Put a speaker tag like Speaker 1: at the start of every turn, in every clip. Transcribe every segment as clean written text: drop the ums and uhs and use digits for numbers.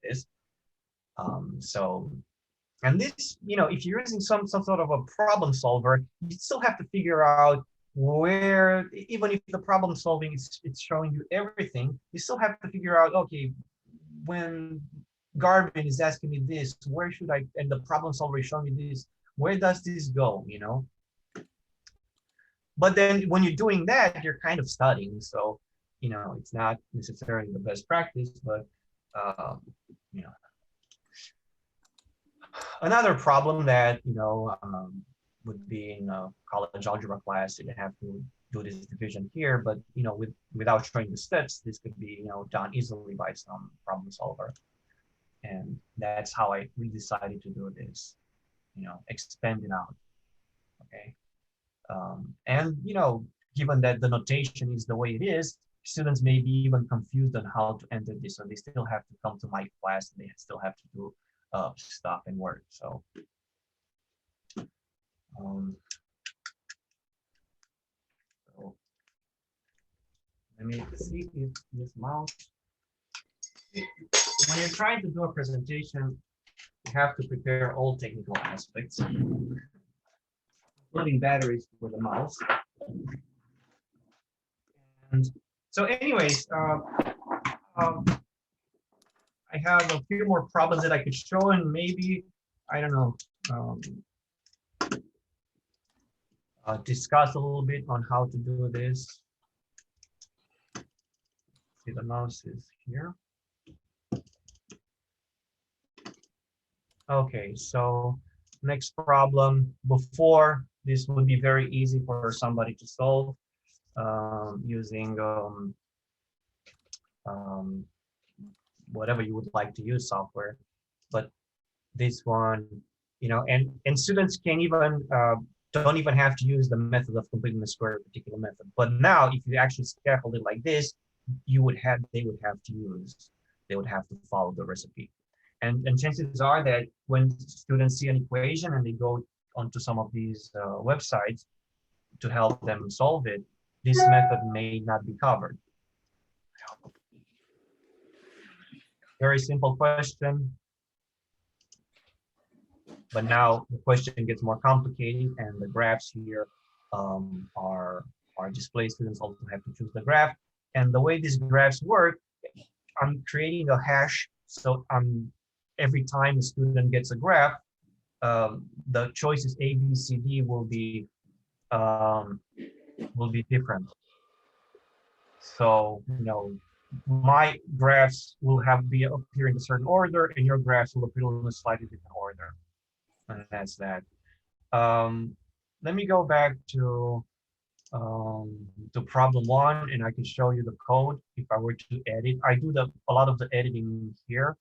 Speaker 1: this. So, and this, if you're using some sort of a problem solver, you still have to figure out where, even if the problem solving it's showing you everything, you still have to figure out, okay, when Garmin is asking me this, where should I, and the problem solver is showing me this, where does this go, But then when you're doing that, you're kind of studying. So, it's not necessarily the best practice, but, another problem that, would be in a college algebra class, you have to do this division here, but, without showing the steps, this could be, done easily by some problem solver. And that's how we decided to do this, expand it out, okay? And, given that the notation is the way it is, students may be even confused on how to enter this. So they still have to come to my class and they still have to do stuff and work. So, so let me see if this mouse, when you're trying to do a presentation, you have to prepare all technical aspects, including batteries for the mouse. And so anyways, I have a few more problems that I could show, and maybe, I don't know, discuss a little bit on how to do this. See, the mouse is here. Okay, so next problem. Before, this would be very easy for somebody to solve using whatever you would like to use software. But this one, and students can even don't even have to use the method of completing the square particular method. But now, if you actually scaffold it like this, they would have to follow the recipe. And chances are that when students see an equation and they go onto some of these websites to help them solve it, this method may not be covered. Very simple question. But now the question gets more complicated, and the graphs here are displayed. Students also have to choose the graph. And the way these graphs work, I'm creating a hash. So every time a student gets a graph, the choices A, B, C, D will be different. So, my graphs will appear in a certain order, and your graphs will appear in a slightly different order. And that's that. Let me go back to problem one, and I can show you the code if I were to edit. I do a lot of the editing here.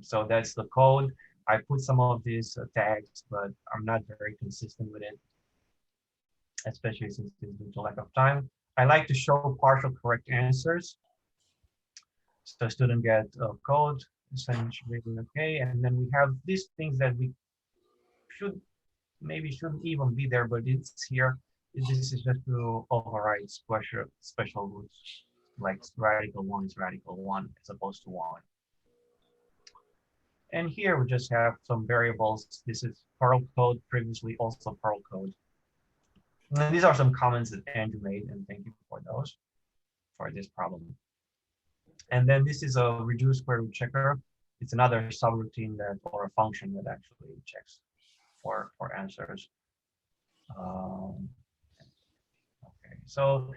Speaker 1: So that's the code. I put some of these tags, but I'm not very consistent with it, especially since it's due to lack of time. I like to show partial correct answers. So student get a code, essentially, okay. And then we have these things that we shouldn't even be there, but it's here. This is just to override special rules, like radical 1 is radical 1 as opposed to 1. And here we just have some variables. This is Perl code, previously also Perl code. And these are some comments that Andrew made, and thank you for those, for this problem. And then this is a reduced square root checker. It's another subroutine or a function that actually checks for answers. Okay, so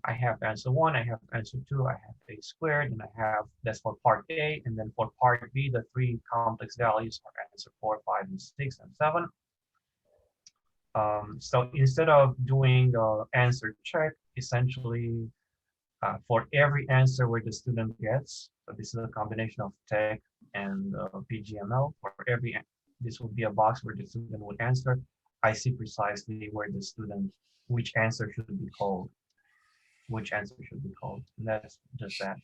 Speaker 1: I have answer 1, I have answer 2, I have a squared, and that's for part A, and then for part B, the 3 complex values are answer 4, 5, and 6, and 7. So instead of doing the answer check, essentially for every answer where the student gets, so this is a combination of tech and PGML, this would be a box where the student would answer. I see precisely where which answer should be called. And that's just that.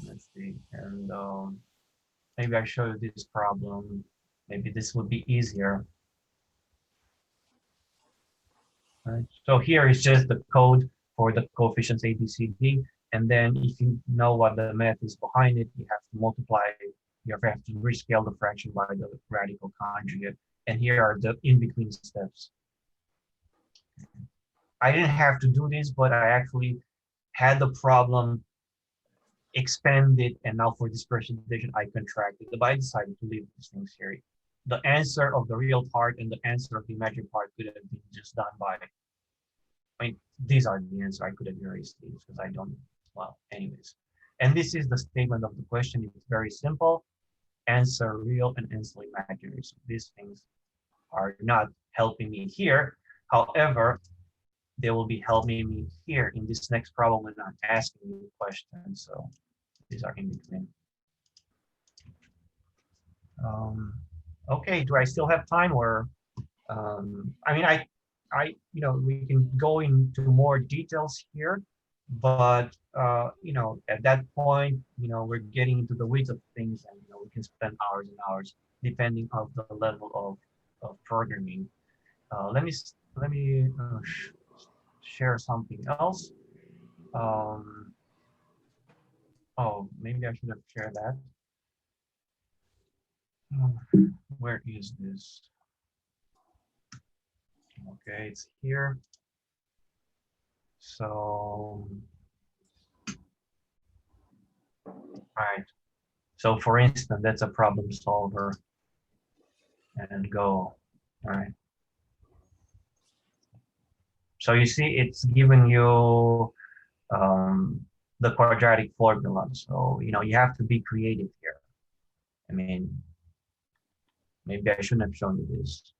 Speaker 1: Let's see, and maybe I show you this problem. Maybe this would be easier. Right. So here is just the code for the coefficients A, B, C, D. And then if you know what the math is behind it, you have to multiply, you have to rescale the fraction by the radical conjugate. And here are the in-between steps. I didn't have to do this, but I actually had the problem expanded, and now for dispersion division, I contracted, but I decided to leave these things here. The answer of the real part and the answer of the imaginary part could have been just done by, I mean, these are the answer. I could have erased these because I don't, well, anyways. And this is the statement of the question. It's very simple. Answer real and answer imaginary. So these things are not helping me here. However, they will be helping me here in this next problem when I'm asking you questions. So these are in between. Okay, do I still have time, or I mean, you know, we can go into more details here, but you know, at that point, you know, we're getting into the weeds of things, and you know, we can spend hours and hours depending on the level of programming. Let me share something else. Oh, maybe I should have shared that. Where is this? Okay, it's here. So, right. So for instance, that's a problem solver and go, all right. So you see, it's giving you the quadratic formula. So, you know, you have to be creative here. I mean, maybe I shouldn't have shown you this.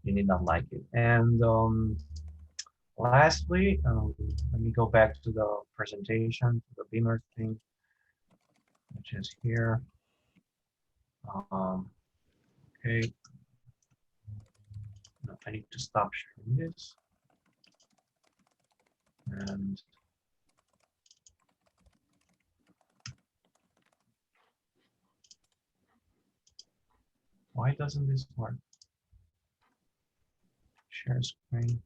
Speaker 1: You need not like it. And lastly, let me go back to the presentation, to the Beamer thing, which is here. Okay. No, I need to stop sharing this. And why doesn't this work? Share screen.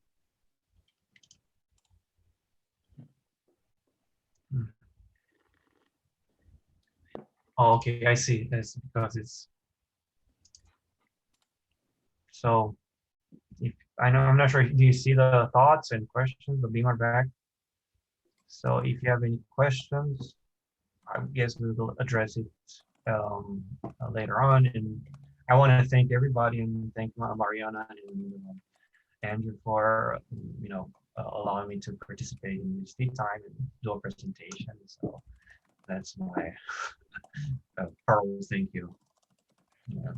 Speaker 1: Oh, okay, I see. That's because it's so. If I know, I'm not sure. Do you see the thoughts and questions? The Beamer back. So if you have any questions, I guess we will address it later on. And I want to thank everybody and thank Mariana and Andrew for you know allowing me to participate in this time and do a presentation. So that's my pearl. Thank you. Yeah.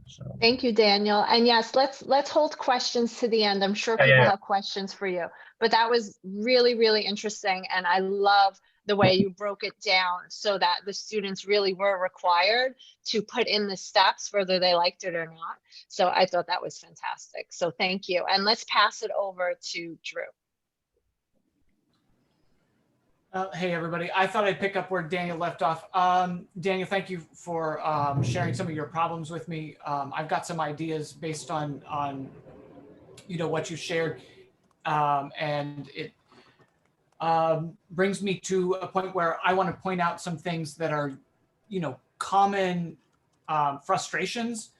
Speaker 1: So.
Speaker 2: Thank you, Daniel. And yes, let's hold questions to the end. I'm sure people have questions for you, but that was really, really interesting. And I love the way you broke it down so that the students really were required to put in the steps, whether they liked it or not. So I thought that was fantastic. So thank you. And let's pass it over to Drew.
Speaker 3: Hey, everybody. I thought I'd pick up where Daniel left off. Daniel, thank you for sharing some of your problems with me. I've got some ideas based on you know, what you shared. And it brings me to a point where I want to point out some things that are, you know, common frustrations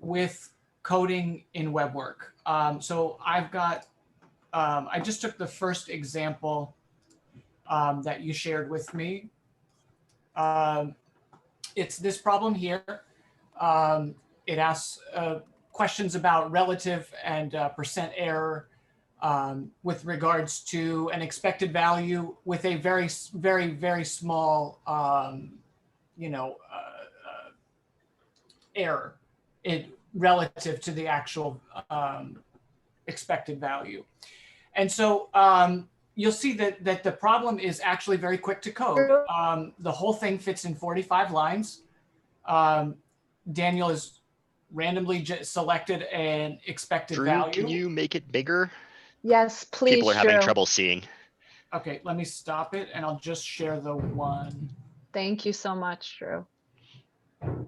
Speaker 3: with coding in WeBWorK. So I've got, I just took the first example that you shared with me. It's this problem here. It asks questions about relative and percent error with regards to an expected value with a very, very, very small, you know, error relative to the actual expected value. And so you'll see that the problem is actually very quick to code. The whole thing fits in 45 lines. Daniel has randomly selected an expected value.
Speaker 4: Can you make it bigger?
Speaker 2: Yes, please.
Speaker 4: People are having trouble seeing.
Speaker 3: Okay, let me stop it and I'll just share the one.
Speaker 2: Thank you so much, Drew.
Speaker 3: How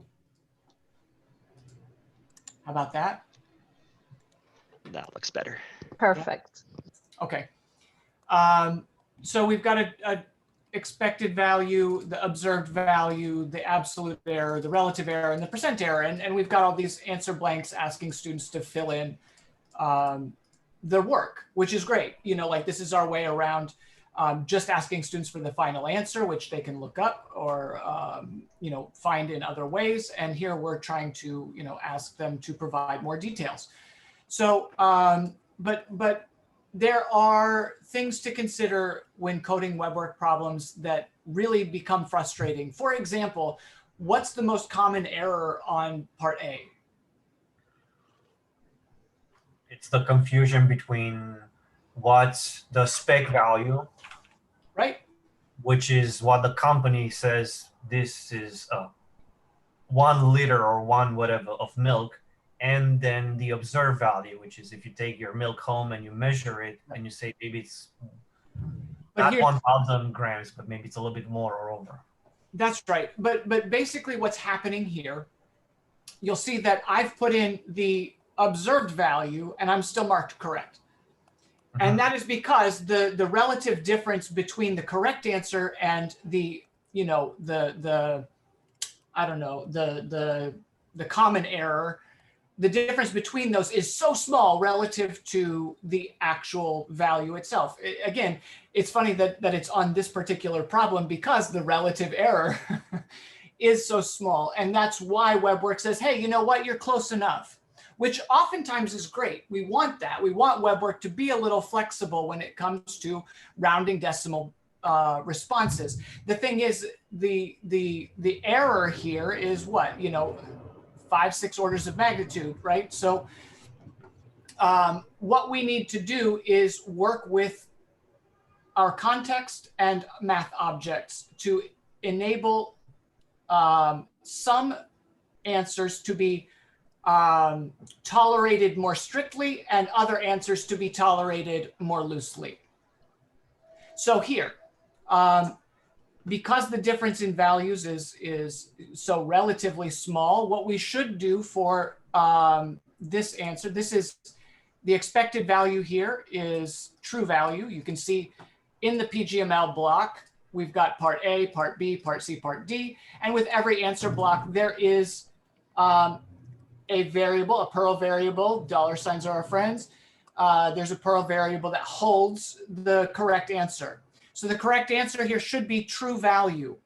Speaker 3: about that?
Speaker 4: That looks better.
Speaker 2: Perfect.
Speaker 3: Okay. So we've got a expected value, the observed value, the absolute error, the relative error, and the percent error. And we've got all these answer blanks asking students to fill in their work, which is great. You know, like this is our way around just asking students for the final answer, which they can look up or, you know, find in other ways. And here we're trying to, you know, ask them to provide more details. So, but there are things to consider when coding WeBWorK problems that really become frustrating. For example, what's the most common error on part A?
Speaker 1: It's the confusion between what's the spec value,
Speaker 3: Right?
Speaker 1: which is what the company says this is 1 liter or 1 whatever of milk, and then the observed value, which is if you take your milk home and you measure it and you say maybe it's not 1,000 grams, but maybe it's a little bit more or over.
Speaker 3: That's right. But basically what's happening here, you'll see that I've put in the observed value and I'm still marked correct. And that is because the relative difference between the correct answer and the, you know, the I don't know, the common error, the difference between those is so small relative to the actual value itself. Again, it's funny that it's on this particular problem because the relative error is so small. And that's why WeBWorK says, hey, you know what, you're close enough, which oftentimes is great. We want that. We want WeBWorK to be a little flexible when it comes to rounding decimal responses. The thing is, the error here is what, you know, 5-6 orders of magnitude, right? So what we need to do is work with our context and math objects to enable some answers to be tolerated more strictly and other answers to be tolerated more loosely. So here, because the difference in values is so relatively small, what we should do for this answer, this is the expected value here is true value. You can see in the PGML block, we've got part A, part B, part C, part D. And with every answer block, there is a variable, a Perl variable, dollar signs are our friends. There's a Perl variable that holds the correct answer. So the correct answer here should be true value.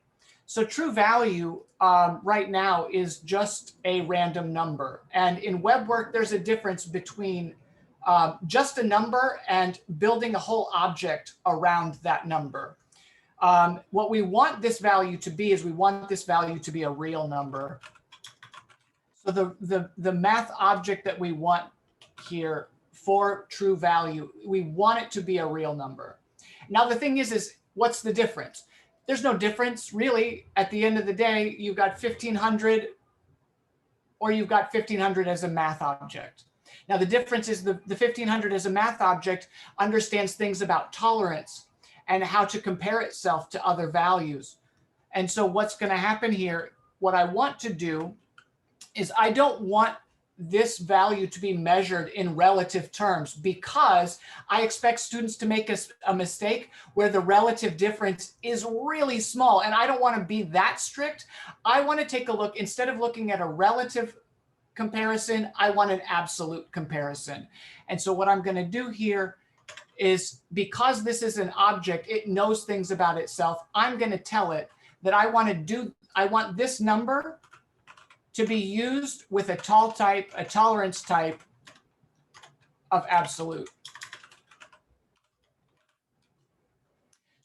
Speaker 3: So true value right now is just a random number. And in WeBWorK, there's a difference between just a number and building a whole object around that number. What we want this value to be is we want this value to be a real number. So the math object that we want here for true value, we want it to be a real number. Now, the thing is what's the difference? There's no difference really. At the end of the day, you've got 1,500 or you've got 1,500 as a math object. Now, the difference is the 1,500 as a math object understands things about tolerance and how to compare itself to other values. And so what's going to happen here, what I want to do is I don't want this value to be measured in relative terms because I expect students to make a mistake where the relative difference is really small. And I don't want to be that strict. I want to take a look, instead of looking at a relative comparison, I want an absolute comparison. And so what I'm going to do here is, because this is an object, it knows things about itself. I'm going to tell it that I want this number to be used with a tolerance type of absolute.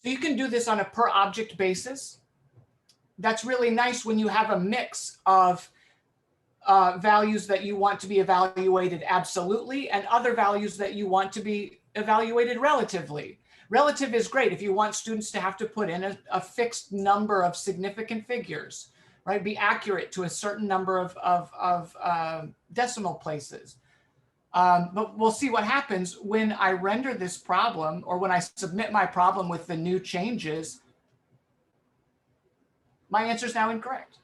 Speaker 3: So you can do this on a per object basis. That's really nice when you have a mix of values that you want to be evaluated absolutely and other values that you want to be evaluated relatively. Relative is great if you want students to have to put in a fixed number of significant figures, right? Be accurate to a certain number of decimal places. But we'll see what happens when I render this problem or when I submit my problem with the new changes. My answer is now incorrect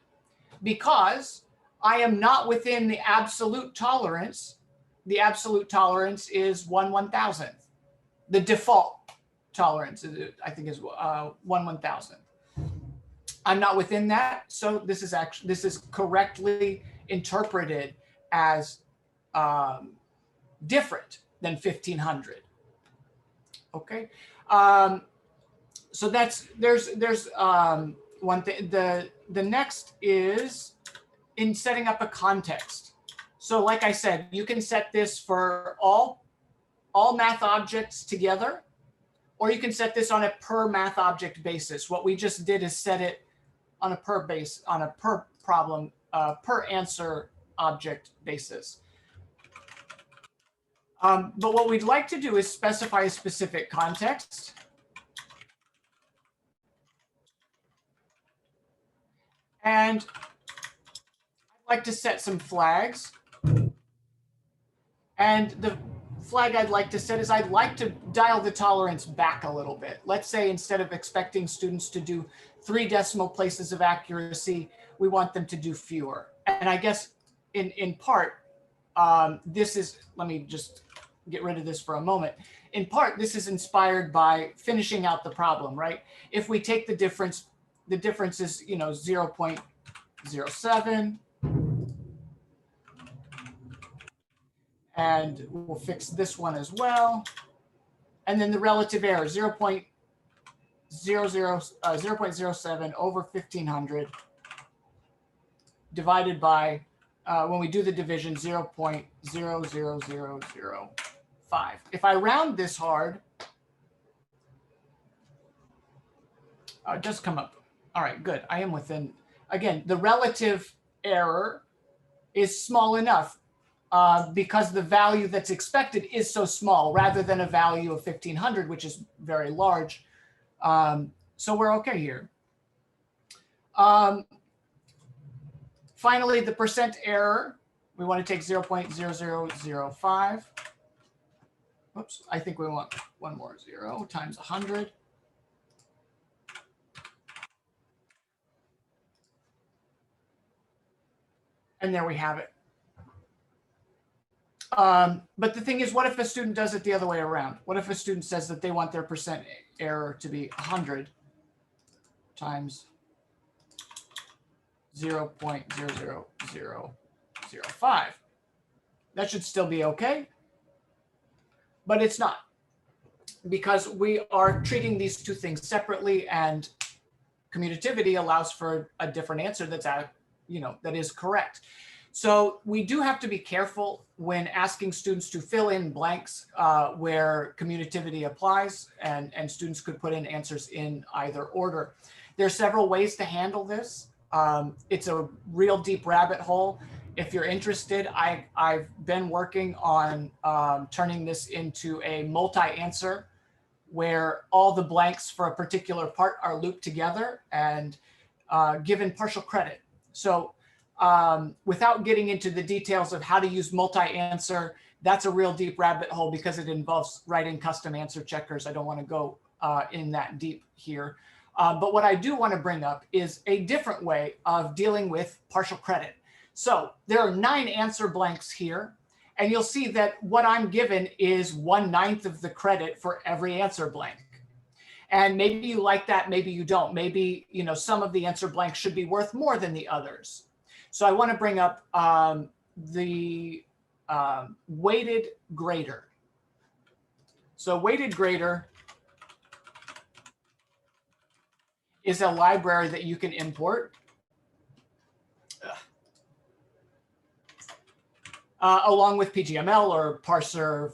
Speaker 3: because I am not within the absolute tolerance the absolute tolerance is 1/1000th. The default tolerance, I think, is 1/1000th. I'm not within that, so this is correctly interpreted as different than 1500. Okay, so there's one thing. The next is in setting up a context. So like I said, you can set this for all math objects together, or you can set this on a per math object basis. What we just did is set it on a per problem, per answer object basis. But what we'd like to do is specify a specific context. And I'd like to set some flags. And the flag I'd like to set is I'd like to dial the tolerance back a little bit. Let's say instead of expecting students to do 3 decimal places of accuracy, we want them to do fewer. And I guess in part, this is, let me just get rid of this for a moment. In part, this is inspired by finishing out the problem, right? If we take the difference is, 0.07. And we'll fix this one as well. And then the relative error, 0.07 over 1500 divided by, when we do the division, 0.00005. If I round this hard, it does come up. All right, good. I am within, again, the relative error is small enough because the value that's expected is so small rather than a value of 1500, which is very large. So we're okay here. Finally, the percent error, we want to take 0.0005. Whoops, I think we want one more 0 times 100. And there we have it. But the thing is, what if a student does it the other way around? What if a student says that they want their percent error to be 100 times 0.00005? That should still be okay, but it's not, because we are treating these two things separately, and commutativity allows for a different answer that's that is correct. So we do have to be careful when asking students to fill in blanks where commutativity applies, and students could put in answers in either order. There are several ways to handle this. It's a real deep rabbit hole. If you're interested, I've been working on turning this into a multi-answer where all the blanks for a particular part are looped together and given partial credit. So without getting into the details of how to use multi-answer, that's a real deep rabbit hole because it involves writing custom answer checkers. I don't want to go in that deep here. But what I do want to bring up is a different way of dealing with partial credit. So there are 9 answer blanks here, and you'll see that what I'm given is 1/9 of the credit for every answer blank. And maybe you like that, maybe you don't. Maybe some of the answer blanks should be worth more than the others. So I want to bring up the weighted grader. So weighted grader is a library that you can import along with PGML or parser,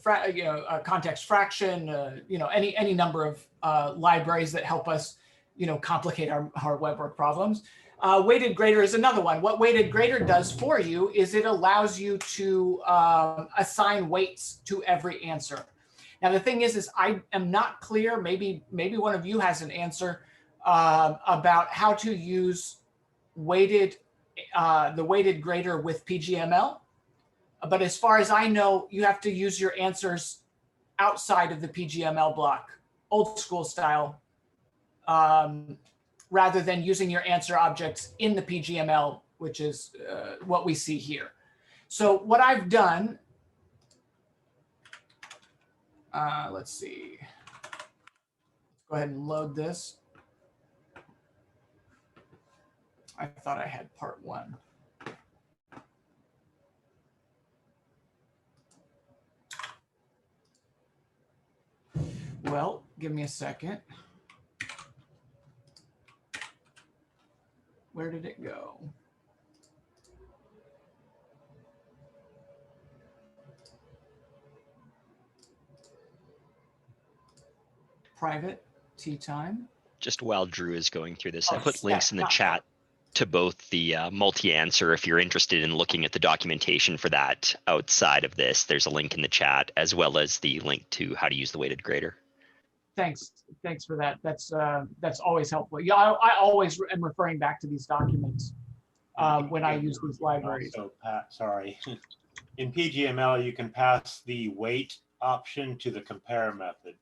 Speaker 3: context fraction, any number of libraries that help us, complicate our WeBWorK problems. Weighted grader is another one. What weighted grader does for you is it allows you to assign weights to every answer. Now the thing is I am not clear. Maybe one of you has an answer about how to use the weighted grader with PGML. But as far as I know, you have to use your answers outside of the PGML block, old school style, rather than using your answer objects in the PGML, which is what we see here. So what I've done Let's see. Let's go ahead and load this. I thought I had part 1. Well, give me a second. Where did it go? Private tea time.
Speaker 4: Just while Drew is going through this, I
Speaker 3: Oh,
Speaker 4: put links in the chat to both the multi-answer if you're interested in looking at the documentation for that outside of this. There's a link in the chat, as well as the link to how to use the weighted grader.
Speaker 3: Thanks for that. That's always helpful. Yeah, I always am referring back to these documents when I use these libraries.
Speaker 5: Also, sorry, in PGML you can pass the weight option to the compare method.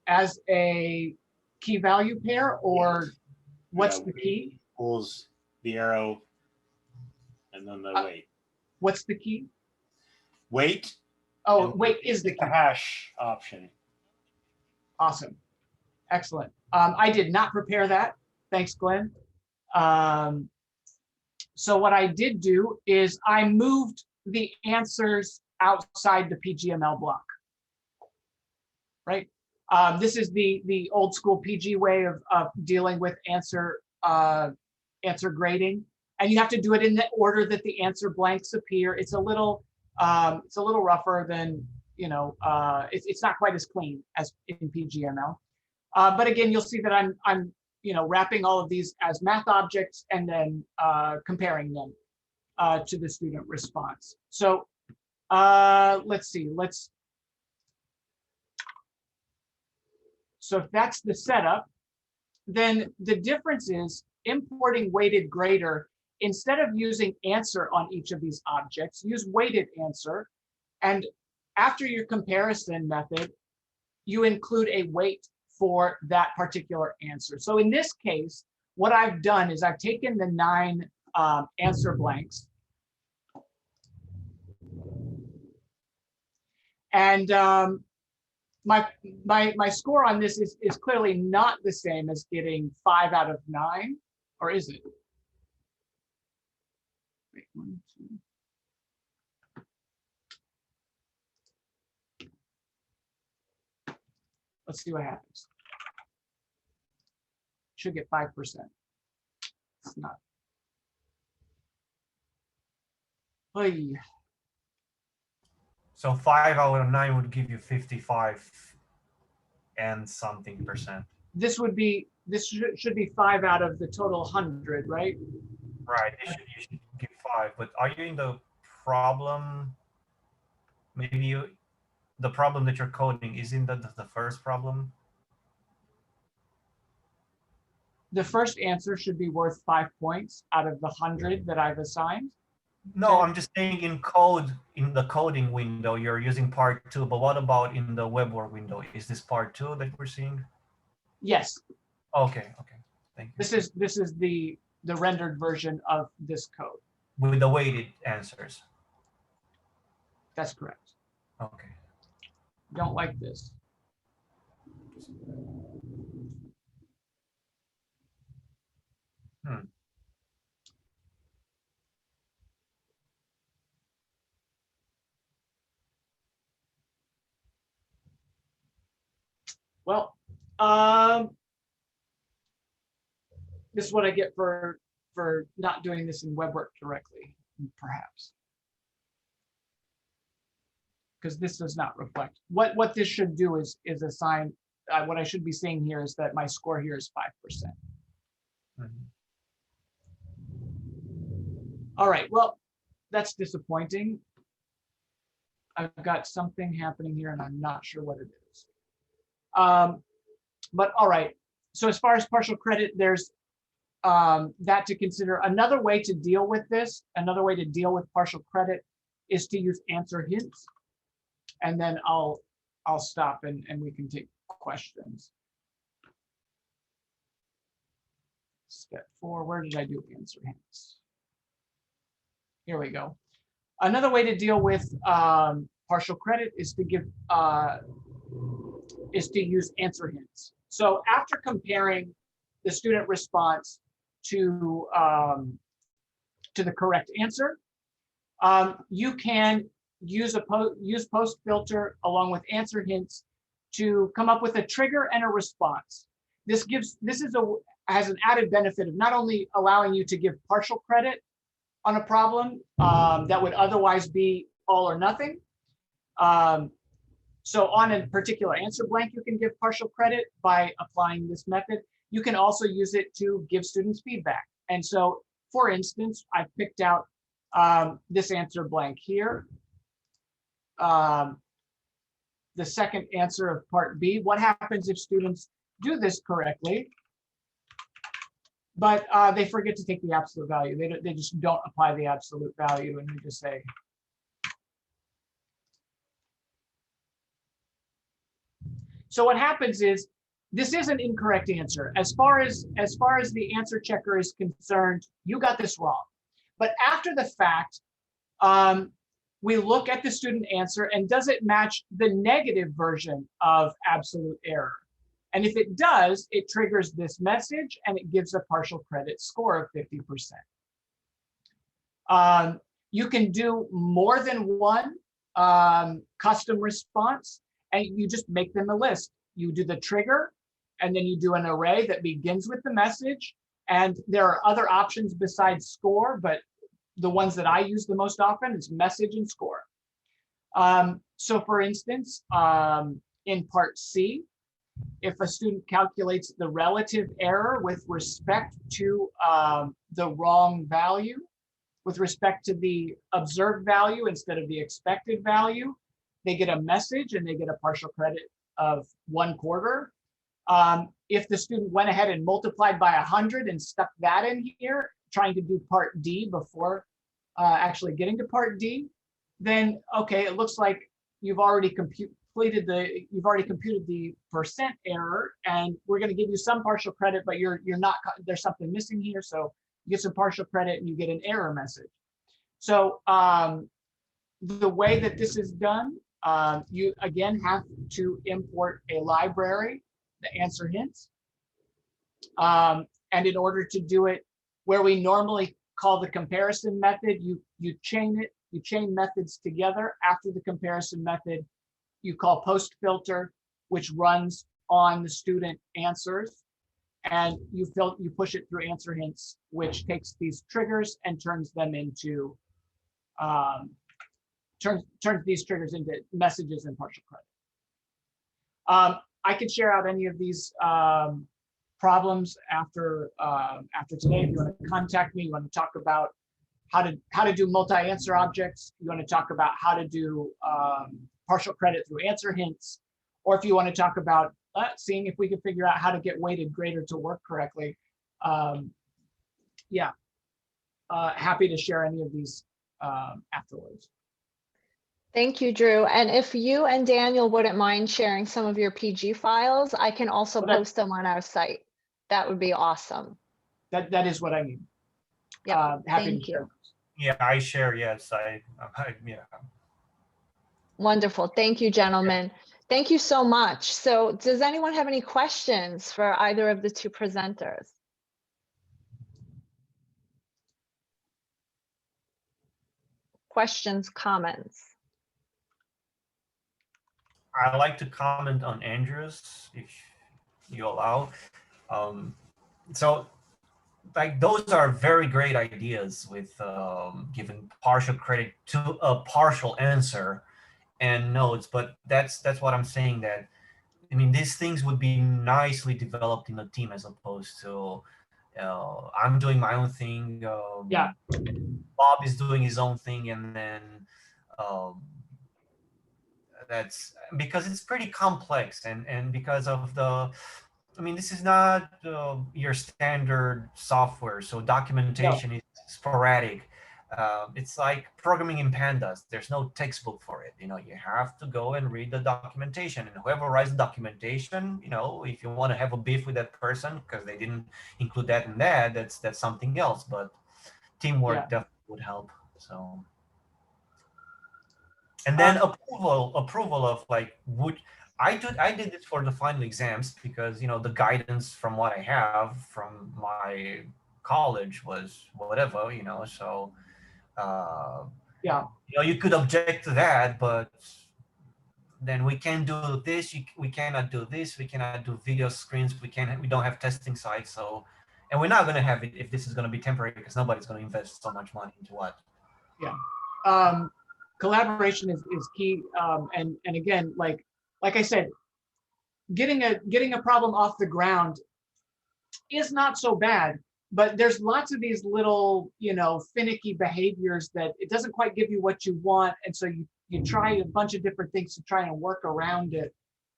Speaker 3: As a key value pair, or what's the key?
Speaker 5: Equals the arrow and then the weight.
Speaker 3: What's the key?
Speaker 5: Weight.
Speaker 3: Oh, weight is the key.
Speaker 5: The hash option.
Speaker 3: Awesome. Excellent. I did not prepare that. Thanks, Glenn. So what I did do is I moved the answers outside the PGML block. Right? This is the old school PG way of dealing with answer grading, and you have to do it in the order that the answer blanks appear. It's a little rougher than, it's not quite as clean as in PGML. But again, you'll see that I'm wrapping all of these as math objects and then comparing them to the student response. So let's see. So if that's the setup, then the difference is importing weighted grader. Instead of using answer on each of these objects, use weighted answer. And after your comparison method, you include a weight for that particular answer. So in this case, what I've done is I've taken the 9 answer blanks and my score on this is clearly not the same as getting 5 out of 9, or is it? Wait, 1, 2. Let's see what happens. Should get 5%. It's not. Oy.
Speaker 1: So 5 out of 9 would give you 55 and something %.
Speaker 3: This should be 5 out of the total 100, right?
Speaker 1: Right. You should give 5. But are you in the problem? Maybe the problem that you're coding is in the first problem.
Speaker 3: The first answer should be worth 5 points out of the 100 that I've assigned.
Speaker 1: No, I'm just saying in code, in the coding window, you're using part 2, but what about in the WeBWorK window? Is this part 2 that we're seeing?
Speaker 3: Yes.
Speaker 1: Okay, thank you.
Speaker 3: This is the rendered version of this code.
Speaker 1: With the weighted answers.
Speaker 3: That's correct.
Speaker 1: Okay.
Speaker 3: Don't like this. Well, this is what I get for not doing this in WeBWorK directly, perhaps. Because this does not reflect. What this should do is assign, what I should be seeing here is that my score here is 5%. All right, well, that's disappointing. I've got something happening here and I'm not sure what it is. But all right, so as far as partial credit, there's that to consider. Another way to deal with this, another way to deal with partial credit is to use answer hints. And then I'll stop and we can take questions. Step 4, where did I do answer hints? Here we go. Another way to deal with partial credit is to give use answer hints. So after comparing the student response to the correct answer, you can use post filter along with answer hints to come up with a trigger and a response. This has an added benefit of not only allowing you to give partial credit on a problem that would otherwise be all or nothing. So on a particular answer blank, you can give partial credit by applying this method. You can also use it to give students feedback. And so, for instance, I picked out this answer blank here. The second answer of part B. What happens if students do this correctly, but they forget to take the absolute value? They just don't apply the absolute value, and we just say, so what happens is this is an incorrect answer. As far as the answer checker is concerned, you got this wrong. But after the fact, we look at the student answer and does it match the negative version of absolute error? And if it does, it triggers this message and it gives a partial credit score of 50%. You can do more than one custom response, and you just make them a list. You do the trigger, and then you do an array that begins with the message. And there are other options besides score, but the ones that I use the most often is message and score. So for instance, in part C, if a student calculates the relative error with respect to the wrong value, with respect to the observed value instead of the expected value, they get a message and they get a partial credit of 1/4. If the student went ahead and multiplied by 100 and stuck that in here, trying to do part D before actually getting to part D, then okay, it looks like you've already computed the percent error, and we're going to give you some partial credit, but you're not. There's something missing here, so you get some partial credit and you get an error message. So the way that this is done, you again have to import a library, the answer hints, and in order to do it where we normally call the comparison method, you chain it. You chain methods together. After the comparison method, you call post filter, which runs on the student answers, and you push it through answer hints, which takes these triggers and turns them into turns these triggers into messages and partial credit. I could share out any of these problems after today. If you want to contact me, you want to talk about how to do multi-answer objects, you want to talk about how to do partial credit through answer hints, or if you want to talk about seeing if we can figure out how to get weighted greater to work correctly, happy to share any of these afterwards.
Speaker 2: Thank you, Drew. And if you and Daniel wouldn't mind sharing some of your PG files, I can also post them on our site. That would be awesome.
Speaker 5: That is what I mean.
Speaker 2: Yeah,
Speaker 5: happy
Speaker 2: thank
Speaker 5: to share.
Speaker 2: you.
Speaker 1: Yeah, I share. Yes, yeah.
Speaker 2: Wonderful. Thank you, gentlemen. Thank you so much. So does anyone have any questions for either of the two presenters? Questions, comments?
Speaker 1: I'd like to comment on Andrew's, if you allow. So, like, those are very great ideas with giving partial credit to a partial answer and notes, but that's what I'm saying, that I mean, these things would be nicely developed in a team as opposed to I'm doing my own thing,
Speaker 3: Yeah.
Speaker 1: Bob is doing his own thing, and then that's because it's pretty complex, and because of the, I mean, this is not your standard software, so documentation is sporadic. It's like programming in pandas. There's no textbook for it. You know, you have to go and read the documentation, and whoever writes the documentation, you know, if you want to have a beef with that person because they didn't include that and that, that's something else. But teamwork definitely would help. So And then approval of like, I did it for the final exams because, you know, the guidance from what I have from my college was whatever, you know, so
Speaker 3: Yeah.
Speaker 1: you know, you could object to that, but then we can do this, we cannot do this, we cannot do video screens, we don't have testing sites, so, and we're not going to have it if this is going to be temporary because nobody's going to invest so much money into what.
Speaker 3: Yeah. Collaboration is key. And again, like I said, getting a problem off the ground is not so bad, but there's lots of these little, you know, finicky behaviors that it doesn't quite give you what you want. And so you try a bunch of different things to try and work around it.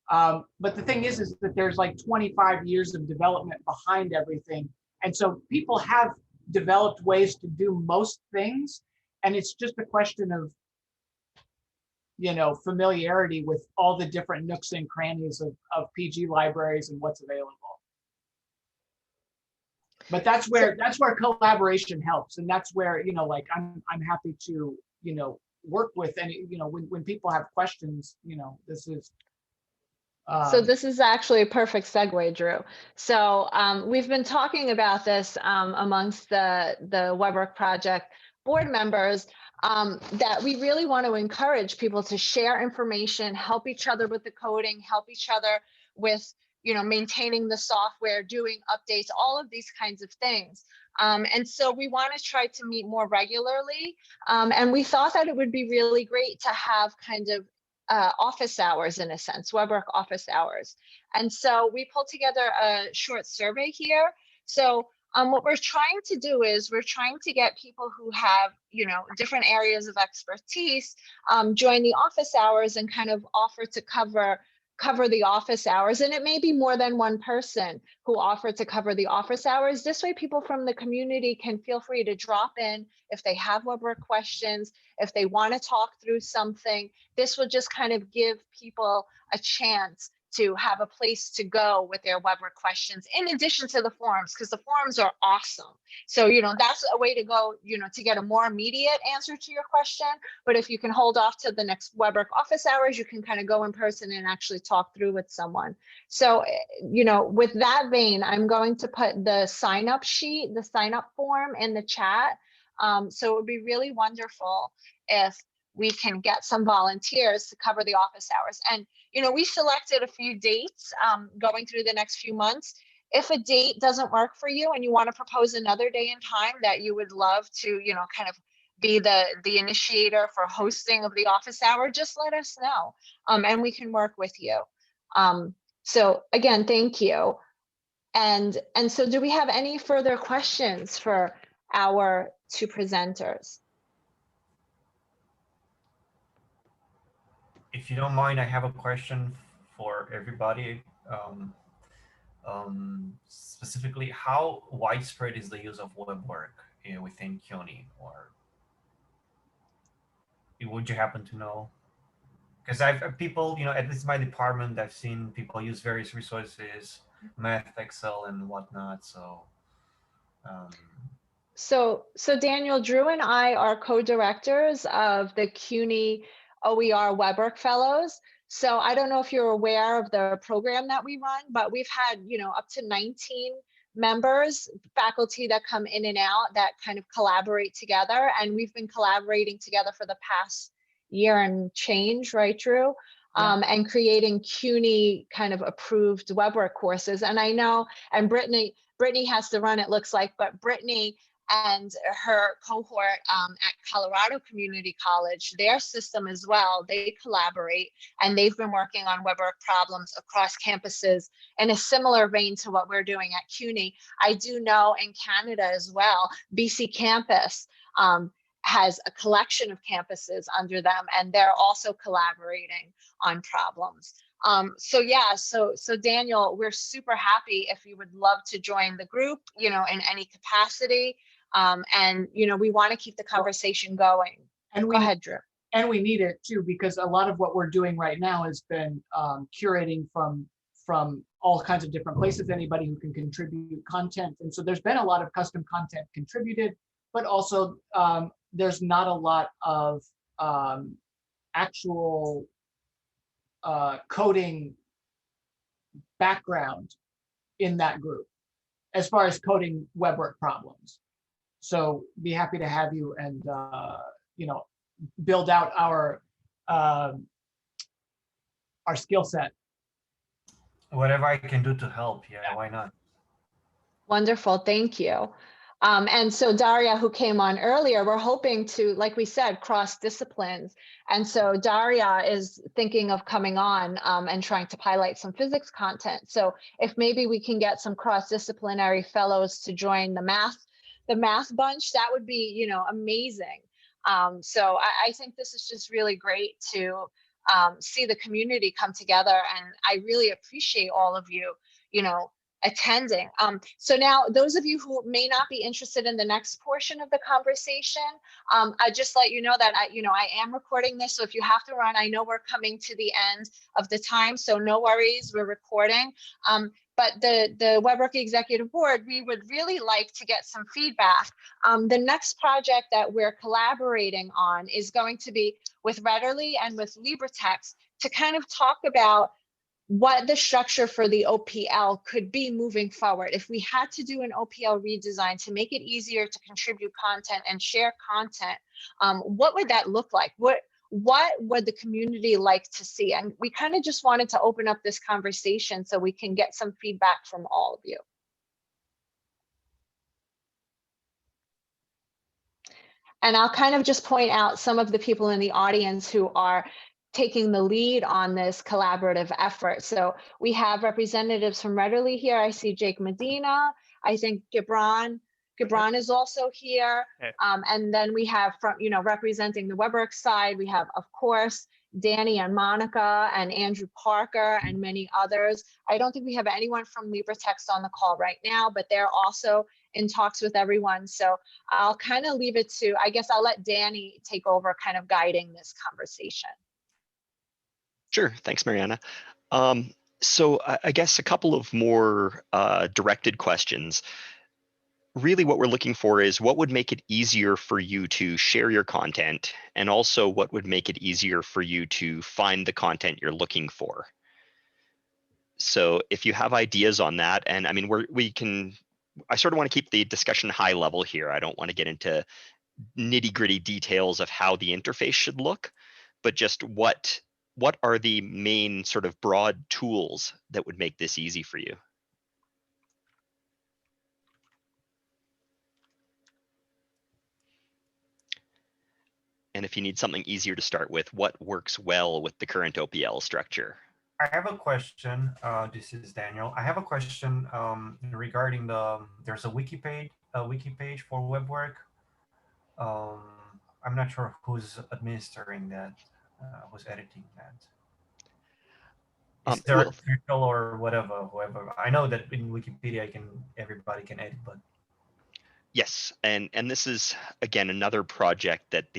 Speaker 3: But the thing is that there's like 25 years of development behind everything. And so people have developed ways to do most things. And it's just a question of, you know, familiarity with all the different nooks and crannies of PG libraries and what's available. But that's where collaboration helps. And that's where, you know, like I'm happy to, you know, work with any, you know, when people have questions, you know, this is
Speaker 2: so this is actually a perfect segue, Drew. So we've been talking about this amongst the WeBWorK project board members, that we really want to encourage people to share information, help each other with the coding, help each other with, you know, maintaining the software, doing updates, all of these kinds of things. And so we want to try to meet more regularly. And we thought that it would be really great to have kind of office hours, in a sense, WeBWorK office hours. And so we pulled together a short survey here. So what we're trying to do is we're trying to get people who have, you know, different areas of expertise join the office hours and kind of offer to cover the office hours. And it may be more than one person who offer to cover the office hours. This way, people from the community can feel free to drop in if they have WeBWorK questions, if they want to talk through something. This will just kind of give people a chance to have a place to go with their WeBWorK questions, in addition to the forums, because the forums are awesome. So, you know, that's a way to go, you know, to get a more immediate answer to your question. But if you can hold off to the next WeBWorK office hours, you can kind of go in person and actually talk through with someone. So, you know, with that vein, I'm going to put the sign-up sheet, the sign-up form in the chat. So it would be really wonderful if we can get some volunteers to cover the office hours. And, you know, we selected a few dates going through the next few months. If a date doesn't work for you and you want to propose another day and time that you would love to, you know, kind of be the initiator for hosting of the office hour, just let us know, and we can work with you. So again, thank you. And so do we have any further questions for our two presenters?
Speaker 1: If you don't mind, I have a question for everybody. Specifically, how widespread is the use of WeBWorK within CUNY, or would you happen to know? Because I've people, you know, at least my department, I've seen people use various resources, Math, Excel, and whatnot. So,
Speaker 2: so Daniel, Drew and I are co-directors of the CUNY OER WeBWorK Fellows. So I don't know if you're aware of the program that we run, but we've had, you know, up to 19 members, faculty that come in and out that kind of collaborate together. And we've been collaborating together for the past year and change, right, Drew? Yeah. And creating CUNY kind of approved WeBWorK courses. And I know, and Brittany has to run, it looks like, but Brittany and her cohort at Colorado Community College, their system as well, they collaborate, and they've been working on WeBWorK problems across campuses in a similar vein to what we're doing at CUNY. I do know in Canada as well, BC Campus has a collection of campuses under them, and they're also collaborating on problems. So yeah, so Daniel, we're super happy if you would love to join the group, you know, in any capacity. And, you know, we want to keep the conversation going. And go ahead, Drew.
Speaker 3: And we need it too, because a lot of what we're doing right now has been curating from all kinds of different places, anybody who can contribute content. And so there's been a lot of custom content contributed, but also there's not a lot of actual coding background in that group as far as coding WeBWorK problems. So be happy to have you and build out our skill set.
Speaker 1: Whatever I can do to help, yeah, why not?
Speaker 2: Wonderful, thank you. And so Daria, who came on earlier, we're hoping to, like we said, cross disciplines. And so Daria is thinking of coming on and trying to highlight some physics content. So if maybe we can get some cross-disciplinary fellows to join the math bunch, that would be, amazing. So I think this is just really great to see the community come together. And I really appreciate all of you, attending. So now those of you who may not be interested in the next portion of the conversation, I just let you know that I am recording this. So if you have to run, I know we're coming to the end of the time, so no worries, we're recording. But the WeBWorK Executive Board, we would really like to get some feedback. The next project that we're collaborating on is going to be with Readerly and with LibreText to kind of talk about what the structure for the OPL could be moving forward. If we had to do an OPL redesign to make it easier to contribute content and share content, what would that look like? What would the community like to see? And we kind of just wanted to open up this conversation so we can get some feedback from all of you. And I'll kind of just point out some of the people in the audience who are taking the lead on this collaborative effort. So we have representatives from Readerly here. I see Jake Medina. I think Gibran is also here. And then we have from, representing the WeBWorK side, we have, of course, Danny and Monica and Andrew Parker and many others. I don't think we have anyone from LibreText on the call right now, but they're also in talks with everyone. So I'll kind of leave it to, I guess I'll let Danny take over kind of guiding this conversation.
Speaker 4: Sure, thanks, Mariana. So I guess a couple of more directed questions. Really what we're looking for is what would make it easier for you to share your content, and also what would make it easier for you to find the content you're looking for. So if you have ideas on that, and I mean, I sort of want to keep the discussion high level here. I don't want to get into nitty-gritty details of how the interface should look, but just what are the main sort of broad tools that would make this easy for you? And if you need something easier to start with, what works well with the current OPL structure?
Speaker 1: I have a question. This is Daniel. I have a question regarding there's a wiki page for WeBWorK. I'm not sure who's administering that, who's editing that. Is there a tutorial or whoever? I know that in Wikipedia everybody can edit, but
Speaker 4: yes, and this is again another project that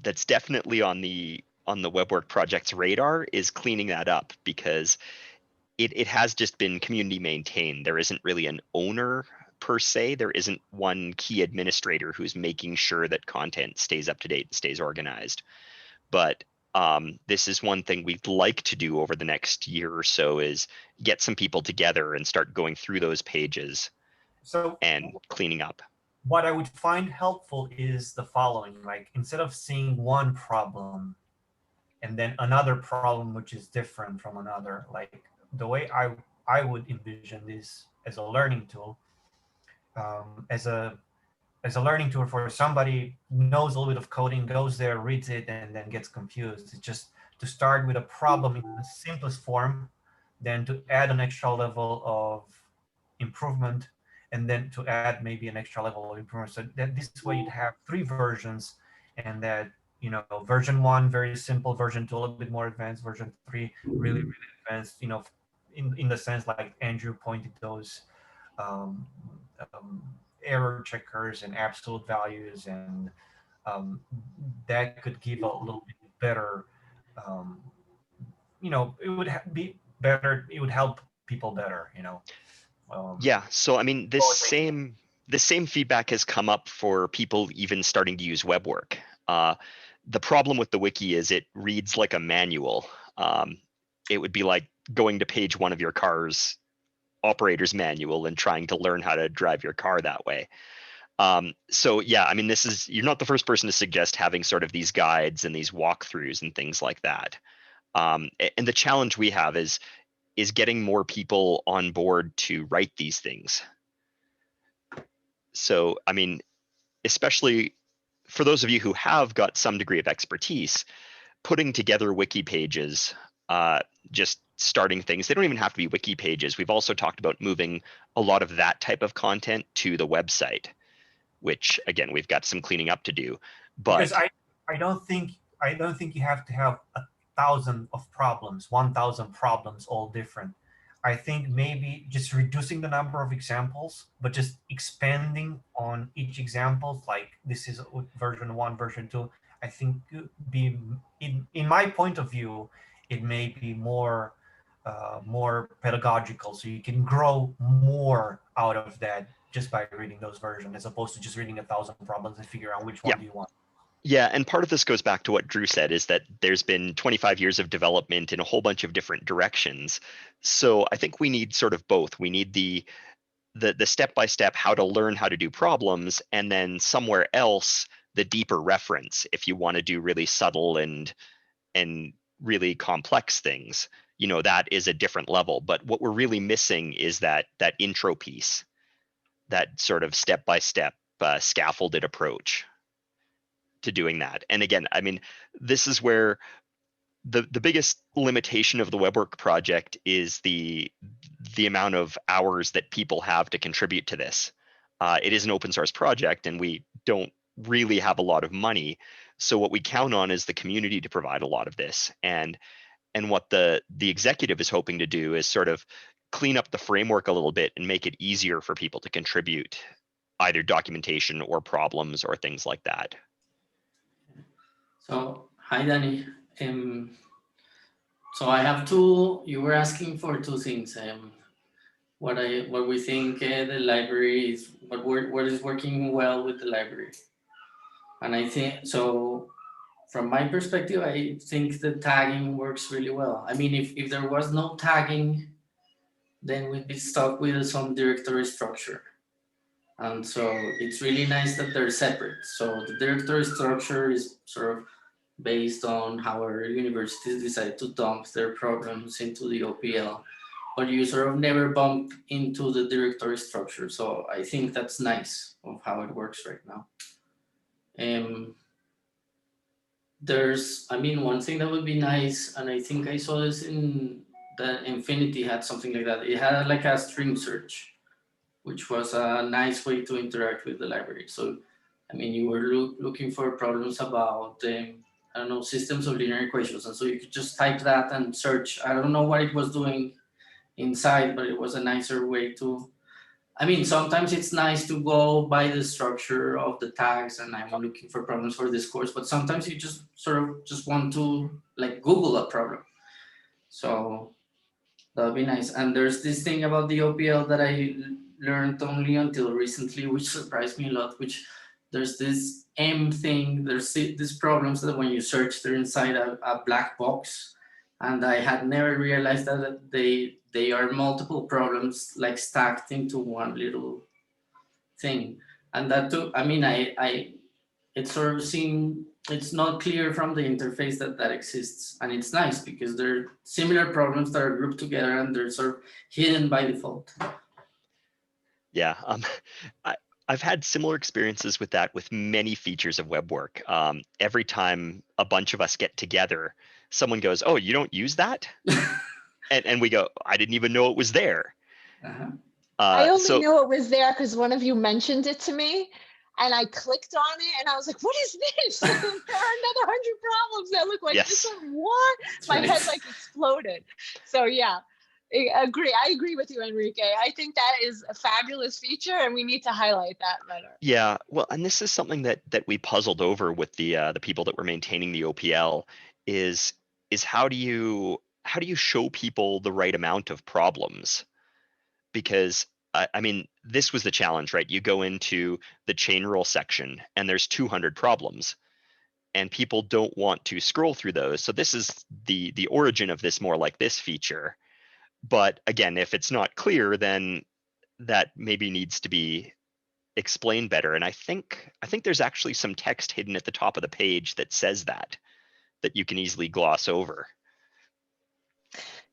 Speaker 4: that's definitely on the WeBWorK project's radar, is cleaning that up, because it has just been community maintained. There isn't really an owner per se. There isn't one key administrator who's making sure that content stays up to date and stays organized. But this is one thing we'd like to do over the next year or so, is get some people together and start going through those pages and cleaning up.
Speaker 1: What I would find helpful is the following: like, instead of seeing one problem and then another problem which is different from another, like the way I would envision this as a learning tool, as a learning tool for somebody who knows a little bit of coding, goes there, reads it, and then gets confused. It's just to start with a problem in the simplest form, then to add an extra level of improvement, and then to add maybe an extra level of improvement. So that this way you'd have 3 versions, and that, version 1, very simple, version 2, a little bit more advanced, version 3, really, really advanced, in the sense like Andrew pointed those error checkers and absolute values, and that could give a little bit better, it would be better, it would help people better,
Speaker 4: yeah, so I mean, the same feedback has come up for people even starting to use WeBWorK. the problem with the wiki is it reads like a manual. It would be like going to page 1 of your car's operator's manual and trying to learn how to drive your car that way. So yeah, I mean, you're not the first person to suggest having sort of these guides and these walkthroughs and things like that. And the challenge we have is getting more people on board to write these things. So, I mean, especially for those of you who have got some degree of expertise, putting together wiki pages, just starting things, they don't even have to be wiki pages. We've also talked about moving a lot of that type of content to the website, which again, we've got some cleaning up to do. But
Speaker 1: because I don't think you have to have 1,000 of problems, 1,000 problems, all different. I think maybe just reducing the number of examples, but just expanding on each example, like this is version 1, version 2. I think be in my point of view, it may be more pedagogical, so you can grow more out of that just by reading those versions, as opposed to just reading 1,000 problems and figure out which one do you want.
Speaker 4: Yeah, and part of this goes back to what Drew said, is that there's been 25 years of development in a whole bunch of different directions. So I think we need sort of both. We need the step-by-step how to learn how to do problems, and then somewhere else, the deeper reference if you want to do really subtle and really complex things. That is a different level. But what we're really missing is that intro piece, that sort of step-by-step scaffolded approach to doing that. And again, I mean, this is where the biggest limitation of the WeBWorK project is the amount of hours that people have to contribute to this. It is an open source project, and we don't really have a lot of money. So what we count on is the community to provide a lot of this. And what the executive is hoping to do is sort of clean up the framework a little bit and make it easier for people to contribute either documentation or problems or things like that.
Speaker 6: So, hi, Danny. So I have you were asking for two things. What we think the library is, what is working well with the library. And I think, so from my perspective, I think the tagging works really well. I mean, if there was no tagging, then we'd be stuck with some directory structure. And so it's really nice that they're separate. So the directory structure is sort of based on how our universities decide to dump their programs into the OPL, but you sort of never bump into the directory structure. So I think that's nice of how it works right now. I mean, one thing that would be nice, and I think I saw this in that Infinity had something like that. It had like a string search, which was a nice way to interact with the library. So, I mean, you were looking for problems about I don't know, systems of linear equations. And so you could just type that and search. I don't know what it was doing inside, but it was a nicer way to, I mean, sometimes it's nice to go by the structure of the tags and I'm looking for problems for this course, but sometimes you just sort of just want to like Google a problem. So that would be nice. And there's this thing about the OPL that I learned only until recently, which surprised me a lot, which there's this M thing, there's these problems that when you search, they're inside a black box. And I had never realized that they are multiple problems like stacked into one little thing. And that too, I mean, it sort of seemed, it's not clear from the interface that exists. And it's nice because they're similar problems that are grouped together and they're sort of hidden by default.
Speaker 4: Yeah, I've had similar experiences with that with many features of WeBWorK. Every time a bunch of us get together, someone goes, "Oh, you don't use that?" and we go, "I didn't even know it was there."
Speaker 6: Uh-huh.
Speaker 2: I only knew it was there because one of you mentioned it to me and I clicked on it and I was like, what is this? There are another 100 problems that look like this one. What? My head like exploded. So yeah, I agree with you, Enrique. I think that is a fabulous feature and we need to highlight that better.
Speaker 4: Yeah, well, and this is something that we puzzled over with the people that were maintaining the OPL is how do you show people the right amount of problems? Because I mean, this was the challenge, right? You go into the chain rule section and there's 200 problems. and people don't want to scroll through those. So this is the origin of this more like this feature. But again, if it's not clear, then that maybe needs to be explained better. And I think there's actually some text hidden at the top of the page that says that you can easily gloss over.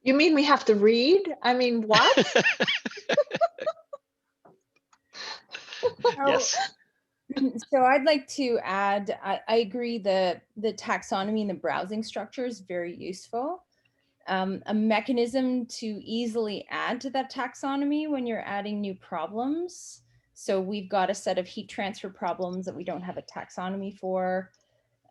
Speaker 2: You mean we have to read? I mean, what?
Speaker 4: Yes.
Speaker 7: So I'd like to add, I agree the taxonomy and the browsing structure is very useful. A mechanism to easily add to that taxonomy when you're adding new problems. So we've got a set of heat transfer problems that we don't have a taxonomy for.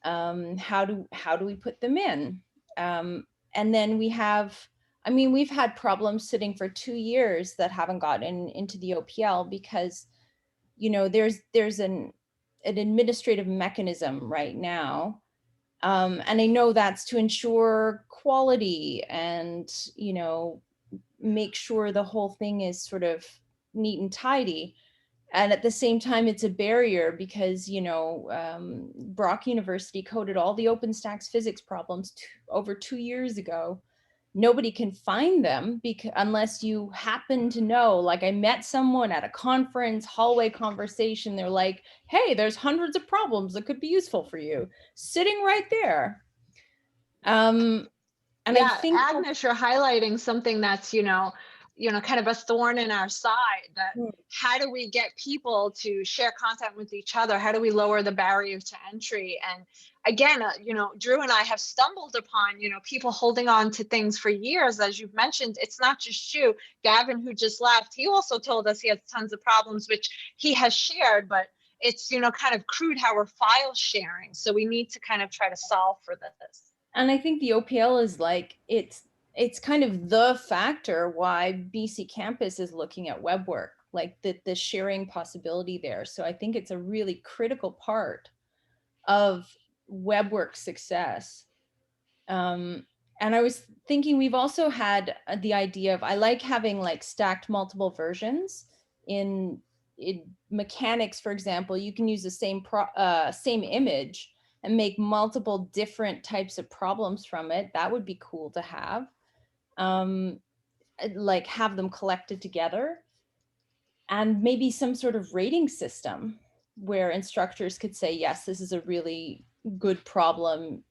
Speaker 7: How do we put them in? And then we have, I mean, we've had problems sitting for 2 years that haven't gotten into the OPL because, you know, there's an administrative mechanism right now. And I know that's to ensure quality and, you know, make sure the whole thing is sort of neat and tidy. And at the same time, it's a barrier because, you know, Brock University coded all the OpenStax physics problems over 2 years ago. Nobody can find them unless you happen to know, like I met someone at a conference, hallway conversation. They're like, hey, there's hundreds of problems that could be useful for you sitting right there. And
Speaker 2: yeah,
Speaker 7: I think
Speaker 2: Agnes, you're highlighting something that's, you know, kind of a thorn in our side, that how do we get people to share content with each other? How do we lower the barrier to entry? And again, you know, Drew and I have stumbled upon, you know, people holding on to things for years. As you've mentioned, it's not just you. Gavin, who just left, he also told us he has tons of problems, which he has shared, but it's, you know, kind of crude how we're file sharing. So we need to kind of try to solve for this.
Speaker 7: And I think the OPL is like, it's kind of the factor why BC Campus is looking at WeBWorK, like the sharing possibility there. So I think it's a really critical part of WeBWorK's success. And I was thinking we've also had the idea of, I like having like stacked multiple versions in mechanics, for example. You can use the same image and make multiple different types of problems from it. That would be cool to have. Like have them collected together, and maybe some sort of rating system where instructors could say, yes, this is a really good problem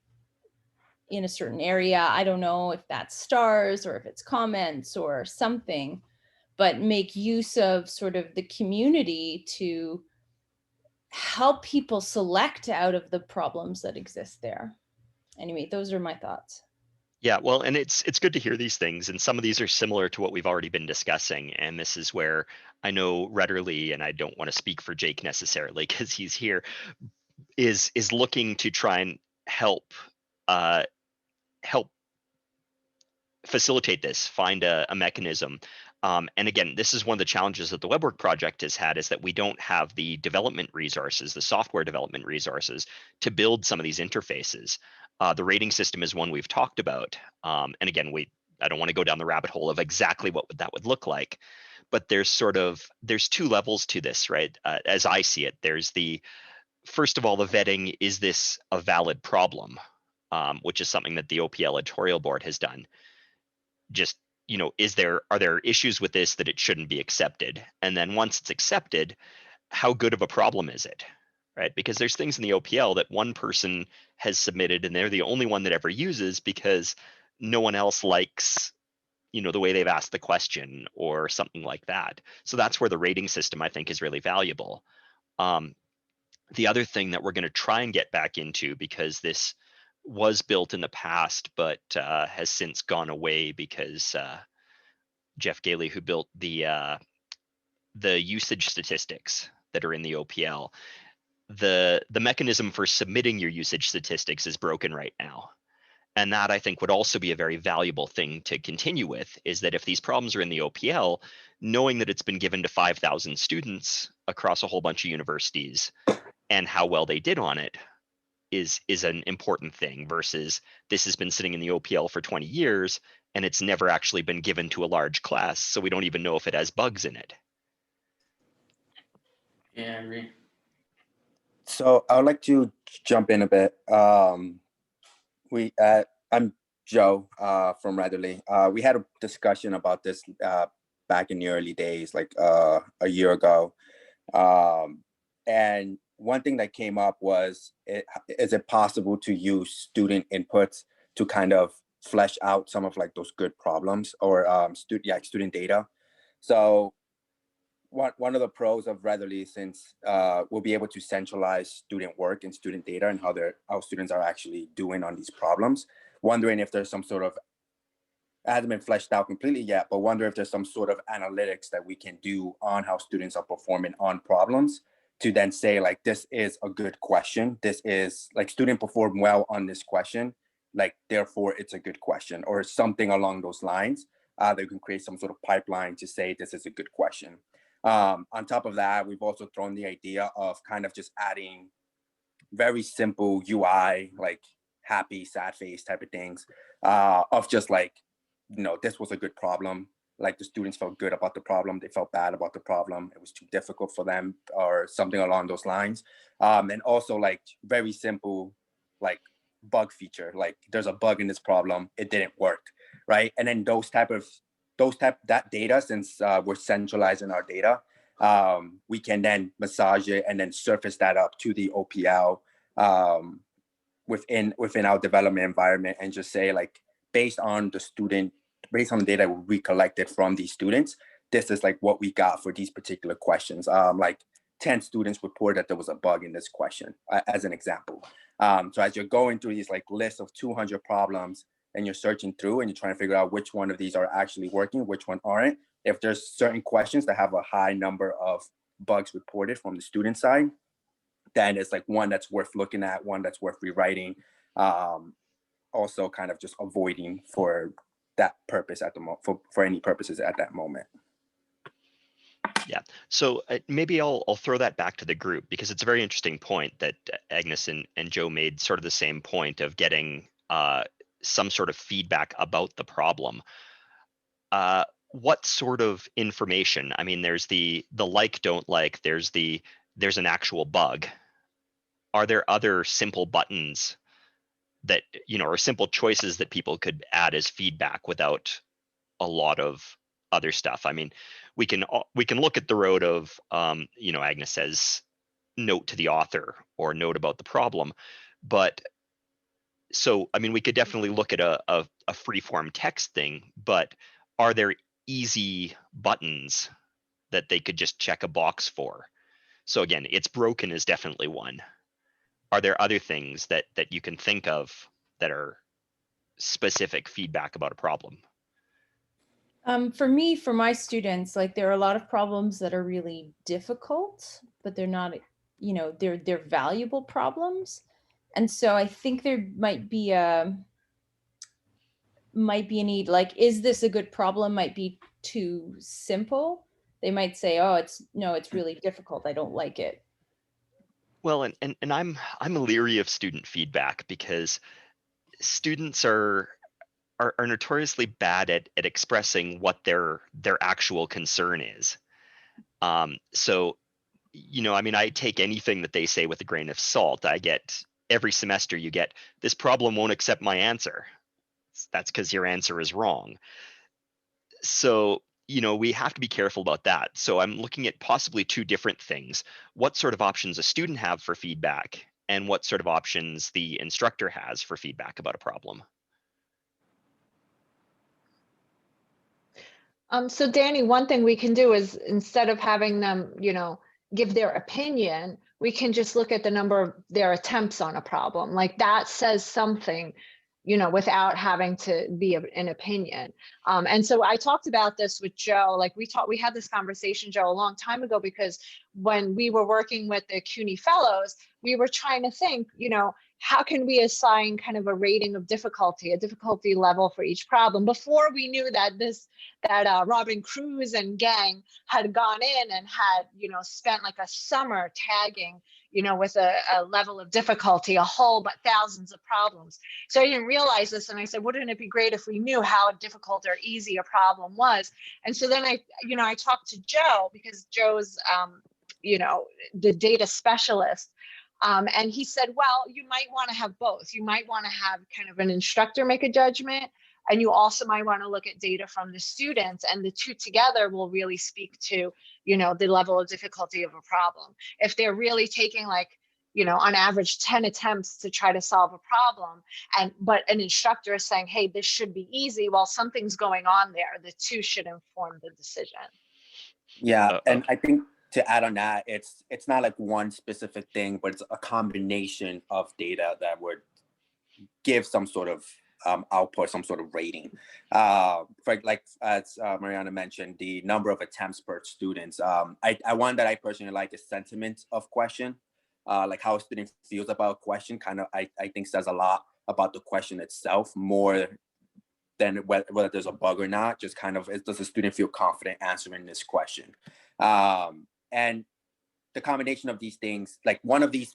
Speaker 7: in a certain area. I don't know if that's stars or if it's comments or something, but make use of sort of the community to help people select out of the problems that exist there. Anyway, those are my thoughts.
Speaker 4: Yeah, well, and it's good to hear these things, and some of these are similar to what we've already been discussing. And this is where I know Rudderly, and I don't want to speak for Jake necessarily because he's here, is looking to try and help facilitate this, find a mechanism. And again, this is one of the challenges that the WeBWorK project has had, is that we don't have the development resources, the software development resources to build some of these interfaces. The rating system is one we've talked about. And again, I don't want to go down the rabbit hole of exactly what that would look like, but there's 2 levels to this, right? As I see it, there's first of all, the vetting, is this a valid problem? Which is something that the OPL editorial board has done. Just, you know, are there issues with this that it shouldn't be accepted? And then once it's accepted, how good of a problem is it? Right? Because there's things in the OPL that one person has submitted and they're the only one that ever uses because no one else likes, you know, the way they've asked the question or something like that. So that's where the rating system, I think, is really valuable. The other thing that we're going to try and get back into, because this was built in the past but has since gone away because Jeff Gailey, who built the usage statistics that are in the OPL, the mechanism for submitting your usage statistics is broken right now. And that, I think, would also be a very valuable thing to continue with, is that if these problems are in the OPL, knowing that it's been given to 5,000 students across a whole bunch of universities and how well they did on it is an important thing, versus this has been sitting in the OPL for 20 years and it's never actually been given to a large class, so we don't even know if it has bugs in it.
Speaker 6: Yeah, I agree.
Speaker 8: So I would like to jump in a bit. I'm Joe from Readily. We had a discussion about this back in the early days, like a year ago. And one thing that came up was, is it possible to use student inputs to kind of flesh out some of like those good problems or student data? So one of the pros of Readily, since we'll be able to centralize student work and student data and how students are actually doing on these problems, wondering if there's some sort of, it hasn't been fleshed out completely yet, but wonder if there's some sort of analytics that we can do on how students are performing on problems to then say like, this is a good question. This is like student performed well on this question, like therefore it's a good question, or something along those lines. They can create some sort of pipeline to say this is a good question. On top of that, we've also thrown the idea of kind of just adding very simple UI, like happy, sad face type of things, of just like, this was a good problem. Like the students felt good about the problem. They felt bad about the problem. It was too difficult for them or something along those lines. And also like very simple, like bug feature, like there's a bug in this problem. It didn't work, right? And then that data, since we're centralizing our data, we can then massage it and then surface that up to the OPL within our development environment, and just say like, based on the data we collected from these students, this is like what we got for these particular questions. Like 10 students report that there was a bug in this question, as an example. So as you're going through these like lists of 200 problems, and you're searching through and you're trying to figure out which one of these are actually working, which one aren't, if there's certain questions that have a high number of bugs reported from the student side, then it's like one that's worth looking at, one that's worth rewriting, also kind of just avoiding for that purpose at the moment, for any purposes at that moment.
Speaker 4: Yeah, so maybe I'll throw that back to the group, because it's a very interesting point that Agnes and Joe made, sort of the same point of getting some sort of feedback about the problem. What sort of information? I mean, there's the like, don't like, there's an actual bug. Are there other simple buttons that, or simple choices that people could add as feedback without a lot of other stuff? I mean, we can look at the road of, Agnes says, note to the author or note about the problem, but so, I mean, we could definitely look at a free-form text thing, but are there easy buttons that they could just check a box for? So again, it's broken is definitely one. Are there other things that you can think of that are specific feedback about a problem?
Speaker 7: For me, for my students, like there are a lot of problems that are really difficult, but they're not, they're valuable problems. And so I think there might be a need, like, is this a good problem? Might be too simple. They might say, oh, it's really difficult. I don't like it.
Speaker 4: Well, and I'm leery of student feedback, because students are notoriously bad at expressing what their actual concern is. So, I mean, I take anything that they say with a grain of salt. I get every semester, you get, this problem won't accept my answer. That's because your answer is wrong. So, we have to be careful about that. So I'm looking at possibly two different things: what sort of options a student have for feedback, and what sort of options the instructor has for feedback about a problem.
Speaker 2: So Danny, one thing we can do is, instead of having them, give their opinion, we can just look at the number of their attempts on a problem. Like that says something, without having to be an opinion. And so I talked about this with Joe. Like we had this conversation, Joe, a long time ago, because when we were working with the CUNY fellows, we were trying to think, how can we assign kind of a rating of difficulty, a difficulty level for each problem, before we knew that Robin Cruz and gang had gone in and had, spent like a summer tagging, with a level of difficulty, a whole but thousands of problems. So I didn't realize this, and I said, wouldn't it be great if we knew how difficult or easy a problem was? And so then I talked to Joe, because Joe's, the data specialist. And he said, well, you might want to have both. You might want to have kind of an instructor make a judgment, and you also might want to look at data from the students, and the two together will really speak to, you know, the level of difficulty of a problem. If they're really taking like, you know, on average 10 attempts to try to solve a problem, but an instructor is saying, hey, this should be easy, well, something's going on there. The two should inform the decision.
Speaker 8: Yeah, and I think to add on that, it's not like one specific thing, but it's a combination of data that would give some sort of output, some sort of rating. For like as Mariana mentioned, the number of attempts per students. One that I personally like is sentiment of question, like how a student feels about a question. Kind of, I think says a lot about the question itself more than whether there's a bug or not. Just kind of, does the student feel confident answering this question? And the combination of these things, like analyzing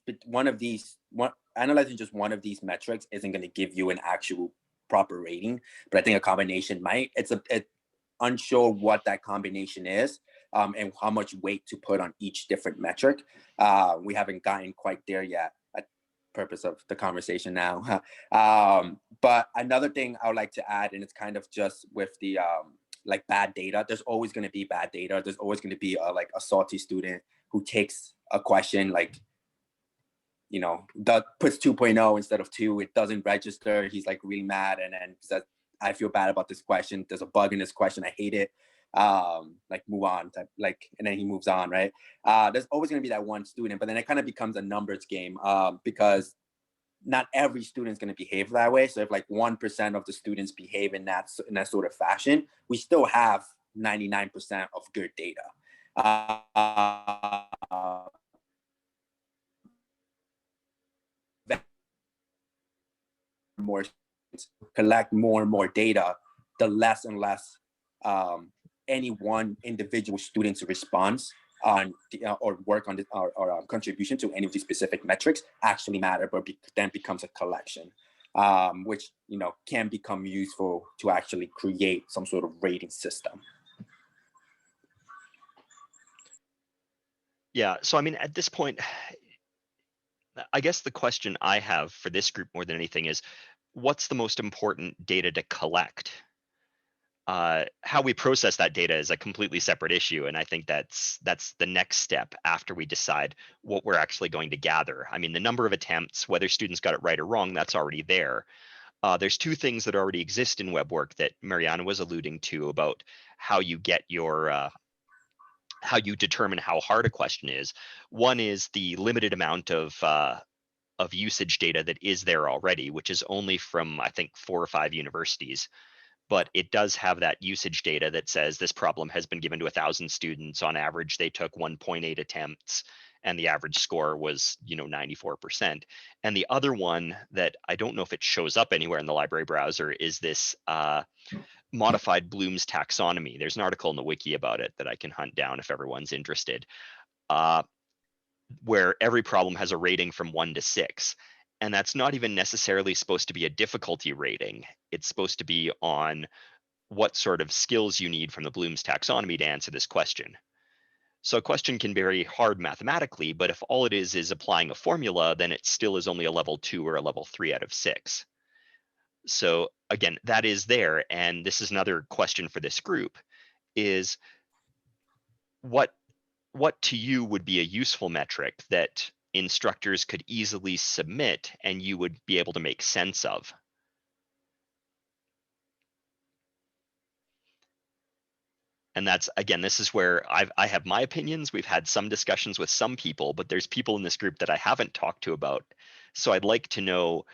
Speaker 8: just one of these metrics isn't going to give you an actual proper rating, but I think a combination might. It's unsure what that combination is, and how much weight to put on each different metric. We haven't gotten quite there yet, at purpose of the conversation now. But another thing I would like to add, and it's kind of just with the like bad data. There's always going to be bad data. There's always going to be like a salty student who takes a question like, you know, that puts 2.0 instead of 2. It doesn't register. He's like really mad, and then says, I feel bad about this question. There's a bug in this question. I hate it. Like move on. Like, and then he moves on, right? There's always going to be that one student, but then it kind of becomes a numbers game, because not every student is going to behave that way. So if like 1% of the students behave in that sort of fashion, we still have 99% of good data. More collect more and more data, the less and less any one individual student's response on or work on or contribution to any of these specific metrics actually matter, but then becomes a collection, which, you know, can become useful to actually create some sort of rating system.
Speaker 4: Yeah, so I mean, at this point, I guess the question I have for this group more than anything is, what's the most important data to collect? How we process that data is a completely separate issue, and I think that's the next step after we decide what we're actually going to gather. I mean, the number of attempts, whether students got it right or wrong, that's already there. There's two things that already exist in WeBWorK that Mariana was alluding to about how you get your how you determine how hard a question is. One is the limited amount of usage data that is there already, which is only from, I think, 4 or 5 universities. But it does have that usage data that says this problem has been given to 1,000 students. On average, they took 1.8 attempts, and the average score was, you know, 94%. And the other one that I don't know if it shows up anywhere in the library browser is this modified Bloom's taxonomy. There's an article in the wiki about it that I can hunt down if everyone's interested, where every problem has a rating from 1 to 6. And that's not even necessarily supposed to be a difficulty rating. It's supposed to be on what sort of skills you need from the Bloom's taxonomy to answer this question. So a question can be very hard mathematically, but if all it is applying a formula, then it still is only a level 2 or a level 3 out of 6. So again, that is there. And this is another question for this group, is what to you would be a useful metric that instructors could easily submit and you would be able to make sense of? And that's, again, this is where I have my opinions. We've had some discussions with some people, but there's people in this group that I haven't talked to about. So I'd like to know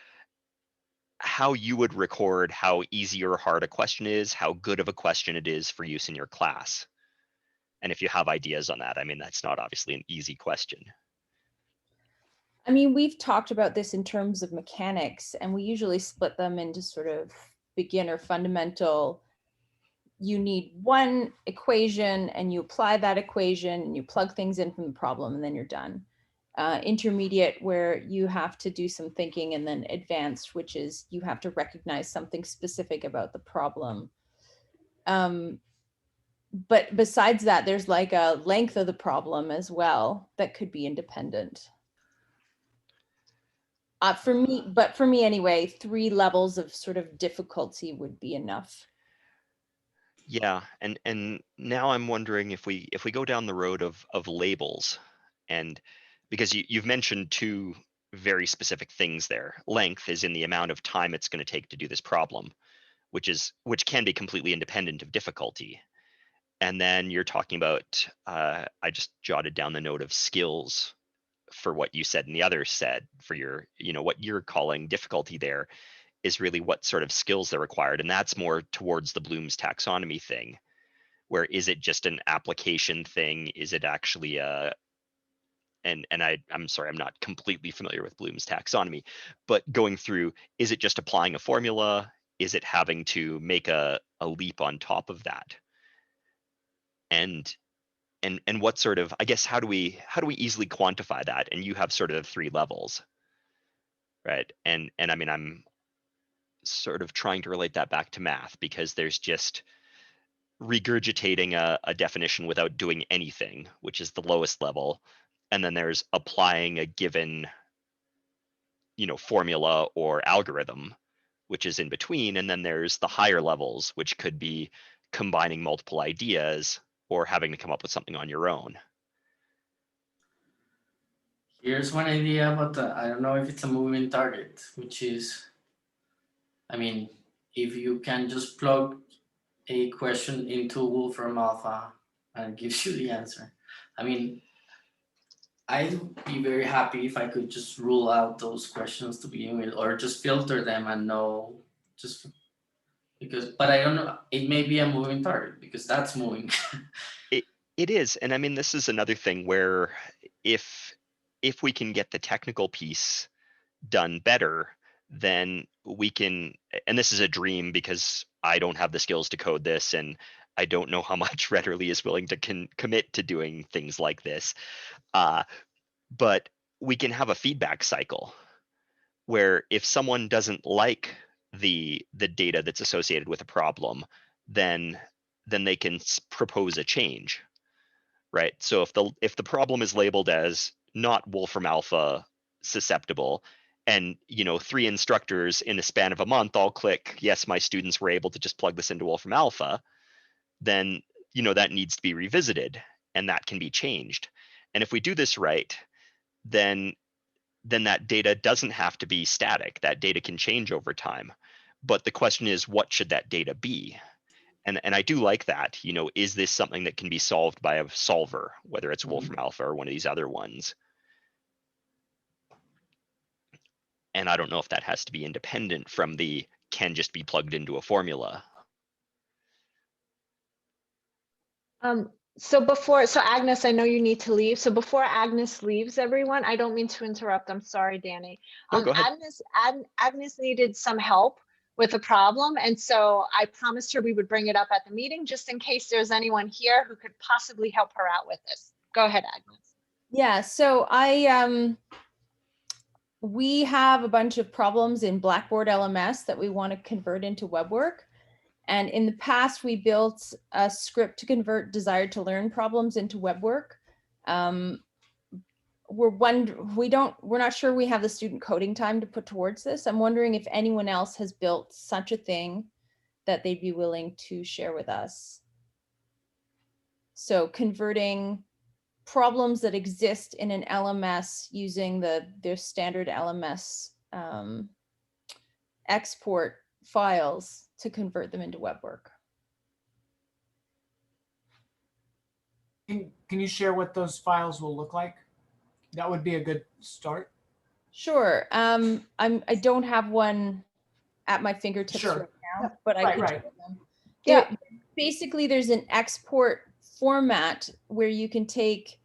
Speaker 4: how you would record how easy or hard a question is, how good of a question it is for use in your class. And if you have ideas on that, I mean, that's not obviously an easy question.
Speaker 7: I mean, we've talked about this in terms of mechanics, and we usually split them into sort of beginner, fundamental. You need one equation and you apply that equation and you plug things in from the problem and then you're done. Intermediate, where you have to do some thinking, and then advanced, which is you have to recognize something specific about the problem. But besides that, there's like a length of the problem as well that could be independent. For me anyway, 3 levels of sort of difficulty would be enough.
Speaker 4: Yeah, and now I'm wondering if we go down the road of labels, and because you've mentioned 2 very specific things there. Length is in the amount of time it's going to take to do this problem, which can be completely independent of difficulty. And then you're talking about I just jotted down the note of skills for what you said and the others said for your, what you're calling difficulty there is really what sort of skills they're required. And that's more towards the Bloom's taxonomy thing, where is it just an application thing? Is it actually I'm sorry, I'm not completely familiar with Bloom's taxonomy, but going through, is it just applying a formula? Is it having to make a leap on top of that? And what sort of, I guess, how do we easily quantify that? And you have sort of 3 levels, right? And I mean, I'm sort of trying to relate that back to math, because there's just regurgitating a definition without doing anything, which is the lowest level. And then there's applying a given, formula or algorithm, which is in between. And then there's the higher levels, which could be combining multiple ideas or having to come up with something on your own.
Speaker 6: Here's one idea, but I don't know if it's a moving target, which is, I mean, if you can just plug a question into Wolfram Alpha and it gives you the answer. I mean, I'd be very happy if I could just rule out those questions to begin with, or just filter them and know, just because, but I don't know, it may be a moving target because that's moving.
Speaker 4: It is. And I mean, this is another thing where if we can get the technical piece done better, then we can, and this is a dream because I don't have the skills to code this, and I don't know how much Retterly is willing to commit to doing things like this. But we can have a feedback cycle where if someone doesn't like the data that's associated with a problem, then they can propose a change, right? So if the problem is labeled as not Wolfram Alpha susceptible, and 3 instructors in the span of a month all click, yes, my students were able to just plug this into Wolfram Alpha, then that needs to be revisited and that can be changed. And if we do this right, then that data doesn't have to be static. That data can change over time. But the question is, what should that data be? And I do like that. Is this something that can be solved by a solver, whether it's Wolfram Alpha or one of these other ones? And I don't know if that has to be independent from the can just be plugged into a formula.
Speaker 2: So Agnes, I know you need to leave. So before Agnes leaves, everyone, I don't mean to interrupt. I'm sorry, Danny.
Speaker 4: No, go ahead.
Speaker 2: Agnes needed some help with a problem. And so I promised her we would bring it up at the meeting, just in case there's anyone here who could possibly help her out with this. Go ahead, Agnes.
Speaker 7: Yeah, so we have a bunch of problems in Blackboard LMS that we want to convert into WeBWorK. And in the past, we built a script to convert desired to learn problems into WeBWorK. We're not sure we have the student coding time to put towards this. I'm wondering if anyone else has built such a thing that they'd be willing to share with us. So converting problems that exist in an LMS using their standard LMS export files to convert them into WeBWorK.
Speaker 3: Can you share what those files will look like? That would be a good start.
Speaker 7: Sure. I don't have one at my fingertips right now, but I could share them. Yeah. Basically, there's an export format where you can take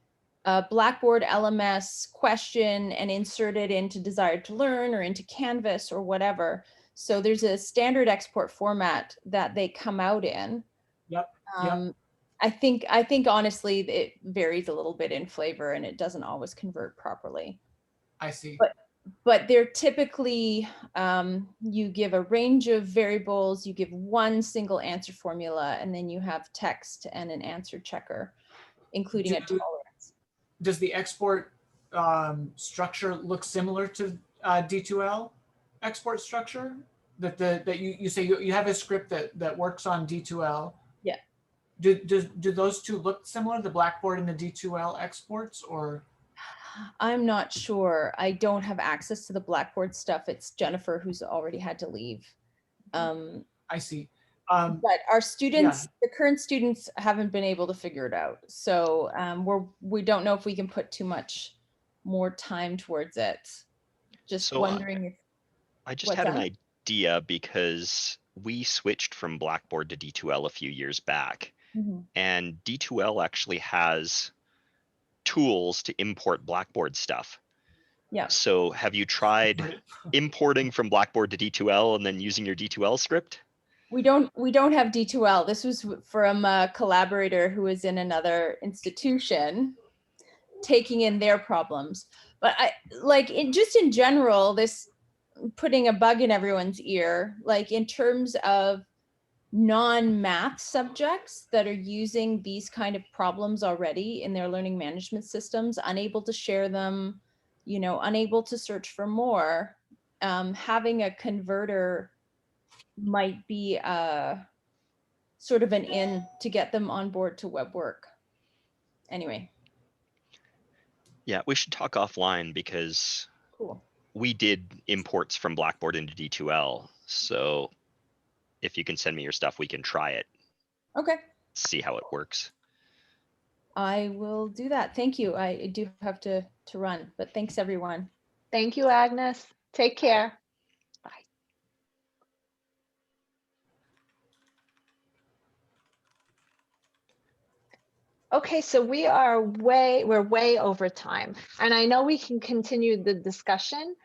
Speaker 7: a Blackboard LMS question and insert it into Desired to Learn or into Canvas or whatever. So there's a standard export format that they come out in.
Speaker 3: Yep.
Speaker 7: I think honestly it varies a little bit in flavor and it doesn't always convert properly.
Speaker 3: I see.
Speaker 7: But they're typically you give a range of variables, you give one single answer formula, and then you have text and an answer checker, including a tolerance.
Speaker 3: Does the export structure look similar to D2L export structure? That you say you have a script that works on D2L.
Speaker 7: Yeah.
Speaker 3: Do those two look similar, the Blackboard and the D2L exports, or?
Speaker 7: I'm not sure. I don't have access to the Blackboard stuff. It's Jennifer who's already had to leave.
Speaker 3: I see.
Speaker 7: But our students, the current students haven't been able to figure it out. So we don't know if we can put too much more time towards it. Just
Speaker 4: So,
Speaker 7: wondering if.
Speaker 4: I just had an idea because we switched from Blackboard to D2L a few years back.
Speaker 7: Mhm.
Speaker 4: And D2L actually has tools to import Blackboard stuff.
Speaker 7: Yeah.
Speaker 4: So have you tried importing from Blackboard to D2L and then using your D2L script?
Speaker 7: We don't have D2L. This was from a collaborator who was in another institution taking in their problems. But just in general, this putting a bug in everyone's ear, like in terms of non-math subjects that are using these kind of problems already in their learning management systems, unable to share them, unable to search for more, having a converter might be sort of an in to get them on board to WeBWorK. Anyway.
Speaker 4: Yeah, we should talk offline because
Speaker 7: Cool.
Speaker 4: We did imports from Blackboard into D2L. So if you can send me your stuff, we can try it.
Speaker 7: Okay.
Speaker 4: See how it works.
Speaker 7: I will do that. Thank you. I do have to run, but thanks everyone.
Speaker 2: Thank you, Agnes. Take care. Bye. Okay, so we're way over time, and I know we can continue the discussion.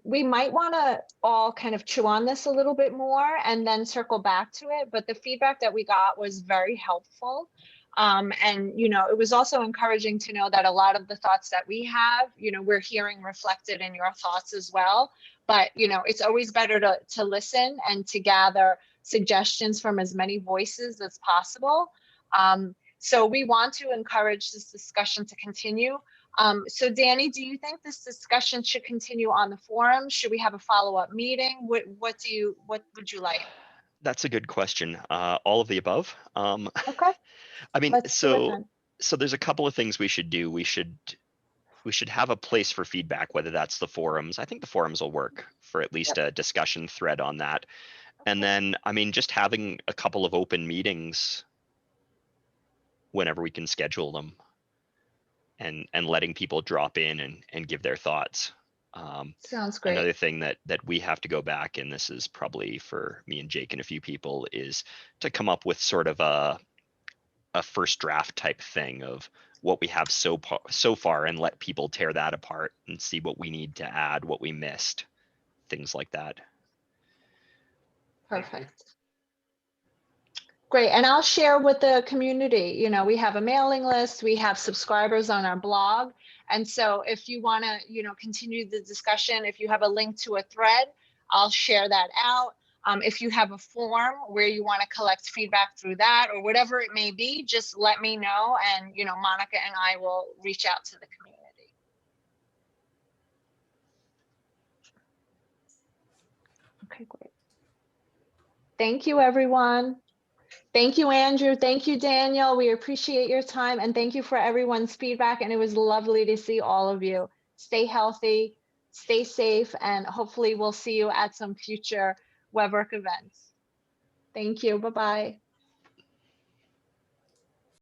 Speaker 2: We might want to all kind of chew on this a little bit more and then circle back to it, but the feedback that we got was very helpful. And, it was also encouraging to know that a lot of the thoughts that we have, we're hearing reflected in your thoughts as well. But, it's always better to listen and to gather suggestions from as many voices as possible. So we want to encourage this discussion to continue. So Danny, do you think this discussion should continue on the forum? Should we have a follow-up meeting? What would you like?
Speaker 4: That's a good question. All of the above.
Speaker 2: Okay.
Speaker 4: I mean,
Speaker 2: Let's
Speaker 4: so there's a couple of things we should do. We should have a place for feedback, whether that's the forums. I think the forums will work for at least a discussion thread on that. Okay. And then, I mean, just having a couple of open meetings whenever we can schedule them, and letting people drop in and give their thoughts.
Speaker 2: Sounds great.
Speaker 4: Another thing that we have to go back, and this is probably for me and Jake and a few people, is to come up with sort of a first draft type thing of what we have so far, and let people tear that apart and see what we need to add, what we missed, things like that.
Speaker 2: Perfect. Great, and I'll share with the community. We have a mailing list, we have subscribers on our blog, and so if you want to, continue the discussion, if you have a link to a thread, I'll share that out. If you have a form where you want to collect feedback through that or whatever it may be, just let me know, and Monica and I will reach out to the community. Okay, great. Thank you, everyone. Thank you, Andrew. Thank you, Daniel. We appreciate your time, and thank you for everyone's feedback. And it was lovely to see all of you. Stay healthy, stay safe, and hopefully we'll see you at some future WeBWorK events. Thank you. Bye-bye.